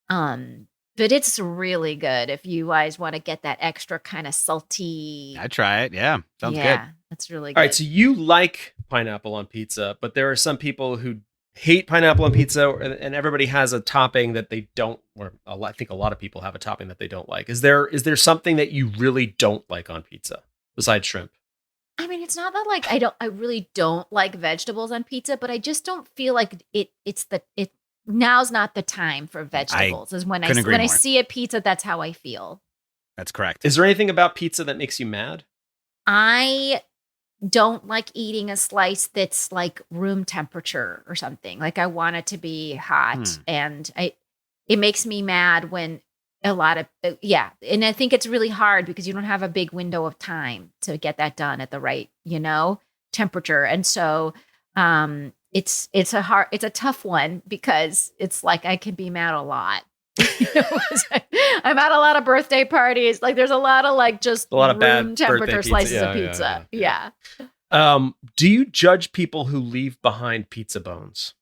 But it's really good if you guys want to get that extra kind of salty. I try it. Yeah. Sounds good. Yeah, that's really good. All right, so you like pineapple on pizza, but there are some people who hate pineapple on pizza, and everybody has a topping that they don't, or I think a lot of people have a topping that they don't like. Is there something that you really don't like on pizza besides shrimp? I mean, it's not that like I really don't like vegetables on pizza, but I just don't feel like now's not the time for vegetables. Is when I see a pizza, that's how I feel. That's correct. Is there anything about pizza that makes you mad? I don't like eating a slice that's like room temperature or something. Like I want it to be hot, and it makes me mad when a lot of, yeah. And I think it's really hard because you don't have a big window of time to get that done at the right, temperature. And so it's a tough one because it's like I can be mad a lot. I'm at a lot of birthday parties. Like there's a lot of like just a lot of room bad temperature pizza. slices of pizza. Yeah. Do you judge people who leave behind pizza bones?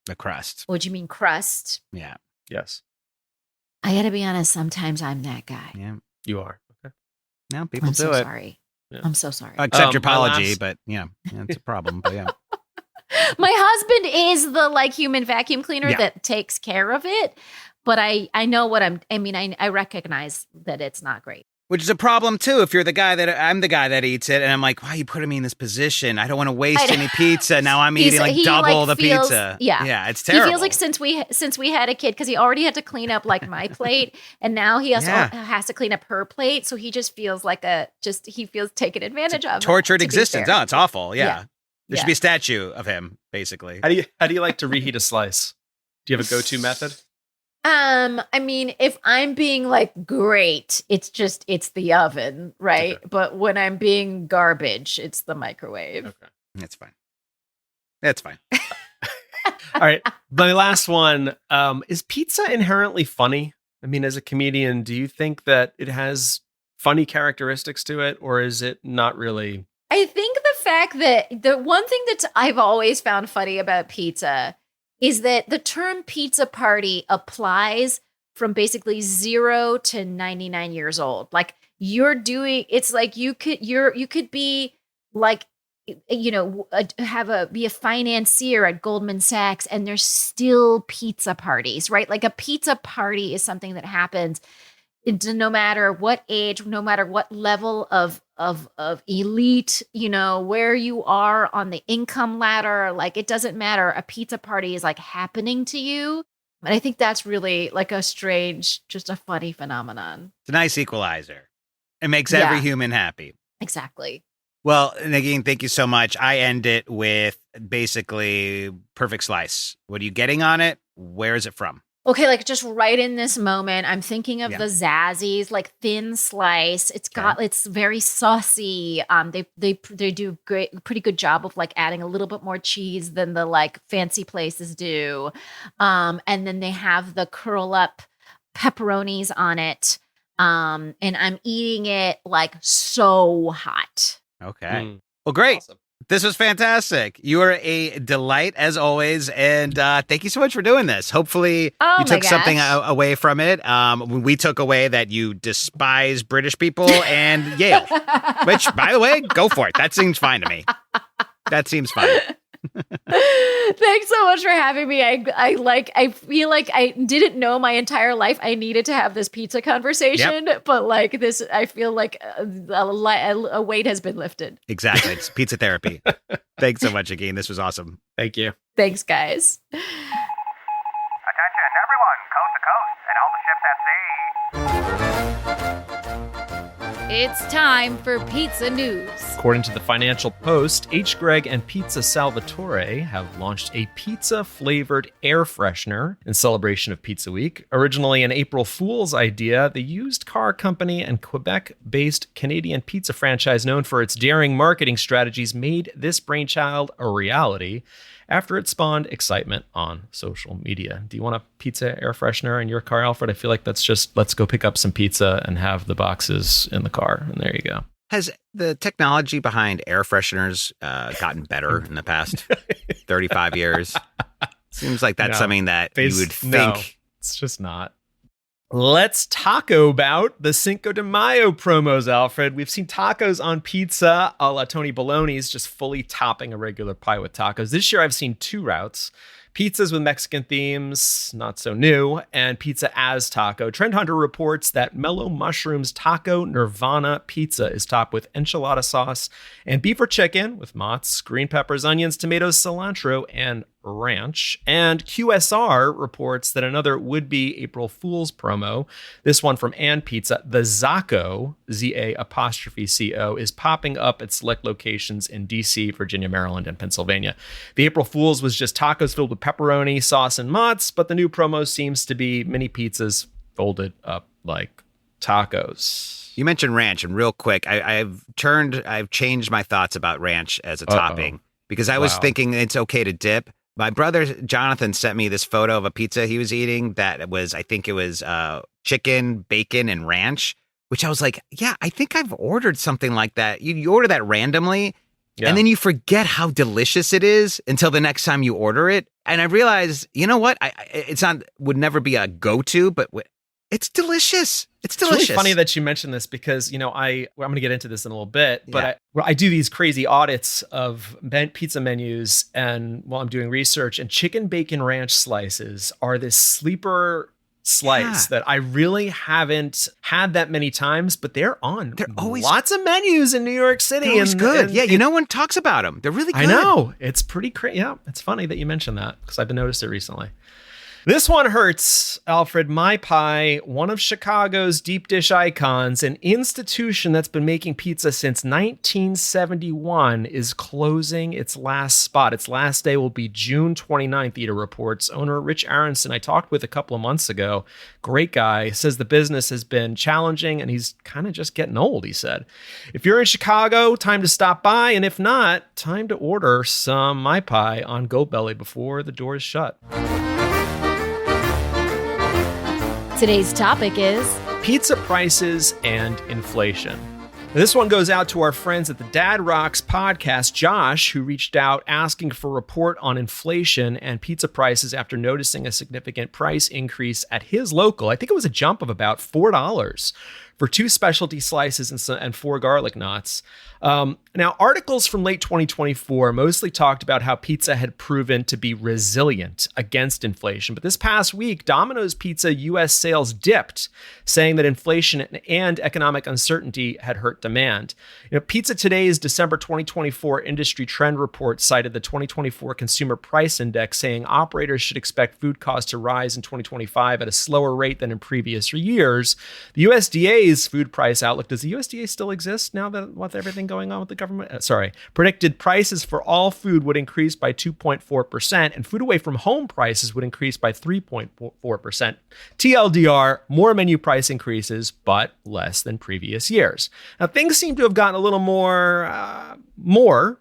The crust. What do you mean crust? Yeah. Yes. I gotta be honest, sometimes I'm that guy. Yeah. You are. Okay. No, people I'm do so it. sorry. Yeah. I'm so sorry. Accept your apology, but it's a problem. But yeah. My husband is the like human vacuum cleaner Yeah. that takes care of it. But I know what I recognize that it's not great. Which is a problem too. If you're I'm the guy that eats it, and I'm like, why are you putting me in this position? I don't want to waste any pizza. Now I'm eating like double the pizza. Yeah, it's terrible. He feels like since we had a kid, because he already had to clean up like my plate, and now he also has to clean up her plate. So he just feels like he feels taken advantage of. Tortured existence. Oh, it's awful. Yeah. There should Yeah. be a statue of him, basically. How do you like to reheat a slice? Do you have a go-to method? I mean, if I'm being like great, it's the oven, right? Okay. But when I'm being garbage, it's the microwave. Okay. That's fine. That's fine. All right. My last one. Is pizza inherently funny? I mean, as a comedian, do you think that it has funny characteristics to it, or is it not really? I think the fact that the one thing that I've always found funny about pizza is that the term pizza party applies from basically 0 to 99 years old. Like it's like you could be like, be a financier at Goldman Sachs and there's still pizza parties, right? Like a pizza party is something that happens no matter what age, no matter what level of elite, where you are on the income ladder, like it doesn't matter. A pizza party is like happening to you. And I think that's really like a strange, just a funny phenomenon. It's a nice equalizer. It makes every human happy. Exactly. Well, Negin, thank you so much. I end it with basically perfect slice. What are you getting on it? Where is it from? Okay, like just right in this moment, I'm thinking of the Zazzies, like thin slice. It's very saucy. They do pretty good job of like adding a little bit more cheese than the like fancy places do. And then they have the curl up pepperonis on it. And I'm eating it like so hot. Okay. Well, great. Awesome. This was fantastic. You are a delight as always. And thank you so much for doing this. Hopefully you took something away from it. We took away that you despise British people and Yale, which, by the way, go for it. That seems fine to me. That seems fine. Thanks so much for having me. I feel like I didn't know my entire life I needed to have this pizza conversation, but like this, I feel like a weight has been lifted. Exactly. It's pizza therapy. Thanks so much again. This was awesome. Thank you. Thanks, guys. Attention, everyone, coast to coast, and all the ships at sea. It's time for pizza news. According to the Financial Post, H. Gregg and Pizza Salvatore have launched a pizza-flavored air freshener in celebration of Pizza Week. Originally an April Fool's idea, the used car company and Quebec-based Canadian pizza franchise known for its daring marketing strategies made this brainchild a reality after it spawned excitement on social media. Do you want a pizza air freshener in your car, Alfred? I feel like that's just, let's go pick up some pizza and have the boxes in the car, and there you go. Has the technology behind air fresheners gotten better in the past 35 years? Seems like that's something that you would think. No, it's just not. Let's talk about the Cinco de Mayo promos, Alfred. We've seen tacos on pizza a la Tony Baloney's, just fully topping a regular pie with tacos. This year I've seen two routes. Pizzas with Mexican themes, not so new, and pizza as taco. Trend Hunter reports that Mellow Mushrooms Taco Nirvana Pizza is topped with enchilada sauce and beef or chicken with mozz, green peppers, onions, tomatoes, cilantro, and ranch. And QSR reports that another would-be April Fool's promo, this one from Ann Pizza, the Zacco, Z-A''CO, is popping up at select locations in DC, Virginia, Maryland, and Pennsylvania. The April Fool's was just tacos filled with pepperoni, sauce, and mozz, but the new promo seems to be mini pizzas folded up like tacos. You mentioned ranch, and real quick, I've changed my thoughts about ranch as a topping because I was thinking it's okay to dip. My brother Jonathan sent me this photo of a pizza he was eating that was, I think it was chicken, bacon, and ranch, which I was like, yeah, I think I've ordered something like that. You order that randomly, and then you forget how delicious it is until the next time you order it. And I realized, you know what? Would never be a go-to, but it's delicious. It's delicious. It's really funny that you mentioned this because, I'm going to get into this in a little bit, but I do these crazy audits of pizza menus and while I'm doing research, and chicken bacon ranch slices are this sleeper slice that I really haven't had that many times, but they're always lots of menus in New York City. They're always good. No one talks about them. They're really good. I know. It's pretty crazy. Yeah, it's funny that you mentioned that because I've noticed it recently. This one hurts, Alfred. My Pie, one of Chicago's deep dish icons, an institution that's been making pizza since 1971, is closing its last spot. Its last day will be June 29th, Eater reports. Owner Rich Aronson, I talked with a couple of months ago. Great guy. Says the business has been challenging and he's kind of just getting old, he said. If you're in Chicago, time to stop by. And if not, time to order some My Pie on GoBelly before the doors shut. Today's topic is pizza prices and inflation. This one goes out to our friends at the Dad Rocks podcast, Josh, who reached out asking for a report on inflation and pizza prices after noticing a significant price increase at his local. I think it was a jump of about $4 for 2 specialty slices and 4 garlic knots. Now, articles from late 2024 mostly talked about how pizza had proven to be resilient against inflation. But this past week, Domino's Pizza U.S. sales dipped, saying that inflation and economic uncertainty had hurt demand. Pizza Today's December 2024 industry trend report cited the 2024 Consumer Price Index, saying operators should expect food costs to rise in 2025 at a slower rate than in previous years. The USDA's food price outlook, does the USDA still exist now that with everything going on with the government? Predicted prices for all food would increase by 2.4%, and food away from home prices would increase by 3.4%. TLDR, more menu price increases, but less than previous years. Now, things seem to have gotten a little more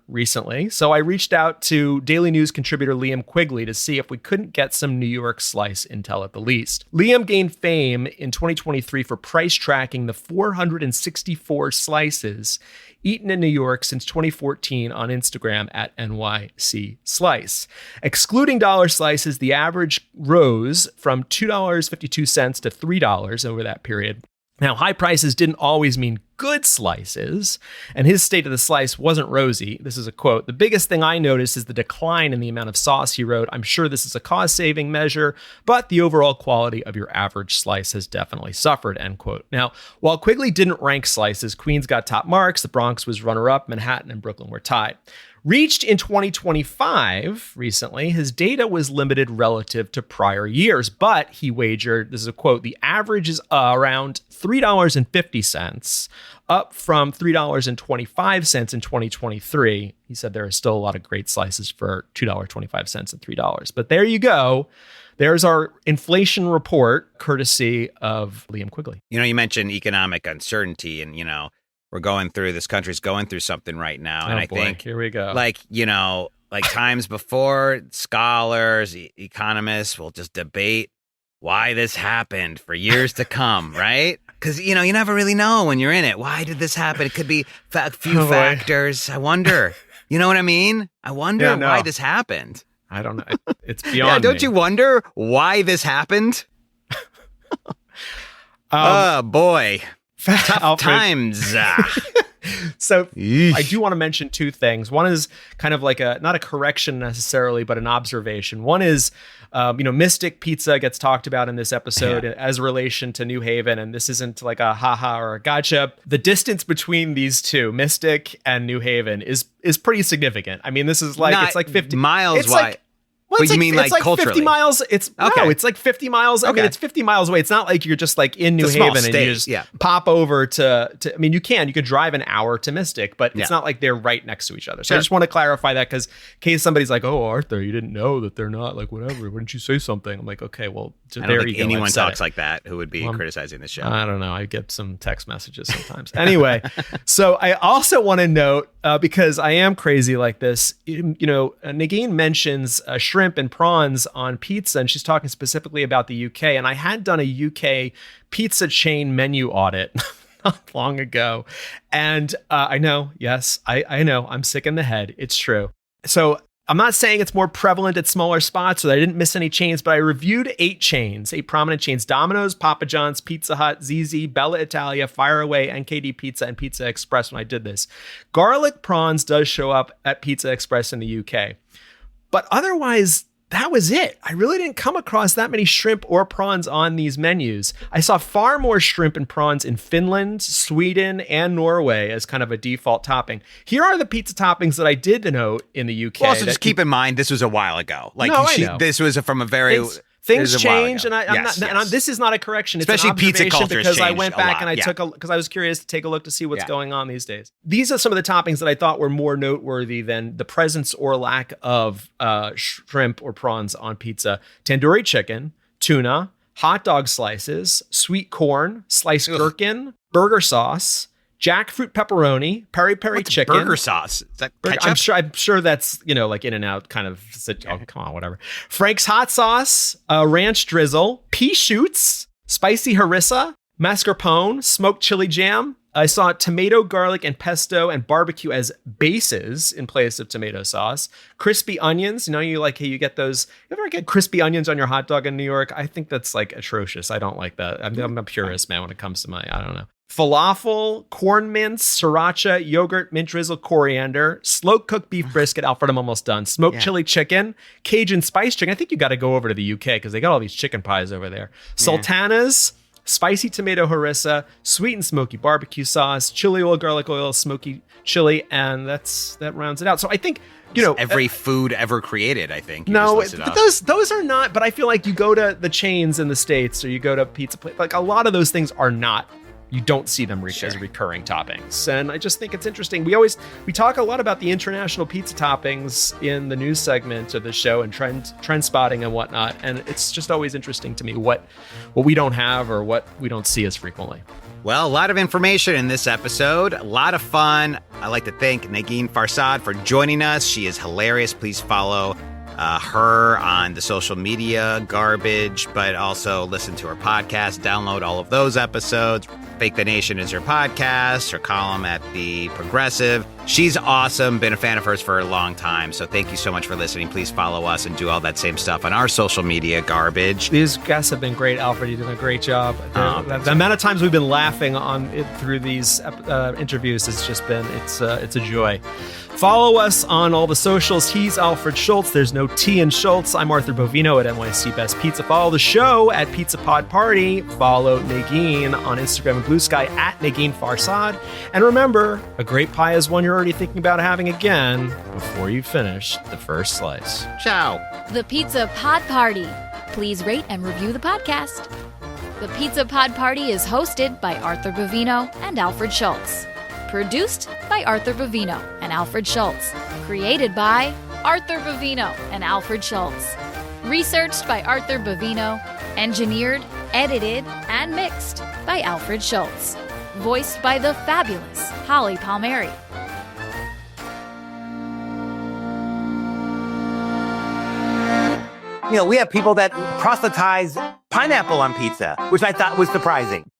recently, so I reached out to Daily News contributor Liam Quigley to see if we couldn't get some New York slice intel at the least. Liam gained fame in 2023 for price tracking the 464 slices eaten in New York since 2014 on Instagram at NYC Slice. Excluding dollar slices, the average rose from $2.52 to $3 over that period. Now, high prices didn't always mean good slices, and his state of the slice wasn't rosy. This is a quote. "The biggest thing I noticed is the decline in the amount of sauce," he wrote. "I'm sure this is a cost-saving measure, but the overall quality of your average slice has definitely suffered," end quote. Now, while Quigley didn't rank slices, Queens got top marks, the Bronx was runner-up, Manhattan and Brooklyn were tied. Reached in 2025 recently, his data was limited relative to prior years, but he wagered, this is a quote, "the average is around $3.50, up from $3.25 in 2023. He said there are still a lot of great slices for $2.25 and $3. But there you go. There's our inflation report, courtesy of Liam Quigley. You mentioned economic uncertainty and, this country's going through something right now. And I think here we go. Like times before, scholars, economists will just debate why this happened for years to come, right? Because, you never really know when you're in it. Why did this happen? It could be a few factors. I wonder. You know what I mean? I wonder why this happened. I don't know. It's beyond don't you wonder why this happened? Oh, boy. Tough times. So I do want to mention 2 things. One is kind of like not a correction necessarily, but an observation. One is, Mystic Pizza gets talked about in this episode as a relation to New Haven. And this isn't like a haha or a gotcha. The distance between these two, Mystic and New Haven, is pretty significant. I mean, this is like, it's like 50 miles wide. Well, But you mean like culturally? 50 miles. It's Okay. it's like 50 miles. I mean, it's 50 miles away. It's not like you're just like in New It's a small Haven and you state, just pop over to. I mean, you could drive an hour to Mystic, but it's not like they're right next to each other. So I just want to clarify that because in case somebody's like, "Oh, Arthur, you didn't know that they're not like whatever. Why didn't you say something?" I'm like, "Okay, well, I don't think anyone talks like that who would be criticizing the show. I don't know. I get some text messages sometimes. Anyway, so I also want to note because I am crazy like this. Negin mentions shrimp and prawns on pizza, and she's talking specifically about the UK. And I had done a UK pizza chain menu audit not long ago, and I know, yes, I know, I'm sick in the head. It's true. So I'm not saying it's more prevalent at smaller spots or that I didn't miss any chains, but I reviewed 8 prominent chains: Domino's, Papa John's, Pizza Hut, ZZ, Bella Italia, Fire Away, NKD Pizza, and Pizza Express when I did this. Garlic prawns does show up at Pizza Express in the UK. But otherwise, that was it. I really didn't come across that many shrimp or prawns on these menus. I saw far more shrimp and prawns in Finland, Sweden, and Norway as kind of a default topping. Here are the pizza toppings that I did note in the UK. Well, also, just keep in mind, this was a while ago. Like, I know. This was from a very... Things change, and this is not a correction. It's especially an observation pizza culture because I changed went a back lot, and I because I was curious to take a look to see what's going on these days. These are some of the toppings that I thought were more noteworthy than the presence or lack of shrimp or prawns on pizza: tandoori chicken, tuna, hot dog slices, sweet corn, sliced gherkin, burger sauce, jackfruit pepperoni, peri-peri chicken. Burger sauce? Is that ketchup? I'm sure that's, like In-N-Out kind of, oh, come on, whatever. Frank's hot sauce, ranch drizzle, pea shoots, spicy harissa, mascarpone, smoked chili jam. I saw tomato, garlic, and pesto and barbecue as bases in place of tomato sauce. Crispy onions. You get those. You ever get crispy onions on your hot dog in New York? I think that's like atrocious. I don't like that. I'm a purist, man, when it comes to I don't know. Falafel, corn mince, sriracha, yogurt, mint drizzle, coriander, slow-cooked beef brisket. Alfred, I'm almost done. Smoked chili chicken, Cajun spice chicken. I think you got to go over to the UK because they got all these chicken pies over there. Sultanas, spicy tomato harissa, sweet and smoky barbecue sauce, chili oil, garlic oil, smoky chili, and that rounds it out. So I think, every food ever created, I think. No, but those are not. But I feel like you go to the chains in the States or you go to pizza place, like a lot of those things are not. You don't see them as recurring toppings. And I just think it's interesting. We talk a lot about the international pizza toppings in the news segment of the show and trend spotting and whatnot. And it's just always interesting to me what we don't have or what we don't see as frequently. Well, a lot of information in this episode, a lot of fun. I'd like to thank Negin Farsad for joining us. She is hilarious. Please follow her on the social media garbage, but also listen to her podcast, download all of those episodes. Fake the Nation is her podcast, her column at The Progressive. She's awesome. Been a fan of hers for a long time. So thank you so much for listening. Please follow us and do all that same stuff on our social media garbage. These guests have been great. Alfred, you've done a great job. The amount of times we've been laughing on it through these interviews has just been, it's a joy. Follow us on all the socials. He's Alfred Schultz. There's no T in Schultz. I'm Arthur Bovino at NYC Best Pizza. Follow the show at Pizza Pod Party. Follow Negin on Instagram and Blue Sky at Negin Farsad. And remember, a great pie is one you're already thinking about having again before you finish the first slice. Ciao. The Pizza Pod Party. Please rate and review the podcast. The Pizza Pod Party is hosted by Arthur Bovino and Alfred Schultz. Produced by Arthur Bovino and Alfred Schultz. Created by Arthur Bovino and Alfred Schultz. Researched by Arthur Bovino. Engineered, edited, and mixed by Alfred Schultz. Voiced by the fabulous Holly Palmieri. We have people that proselytize pineapple on pizza, which I thought was surprising.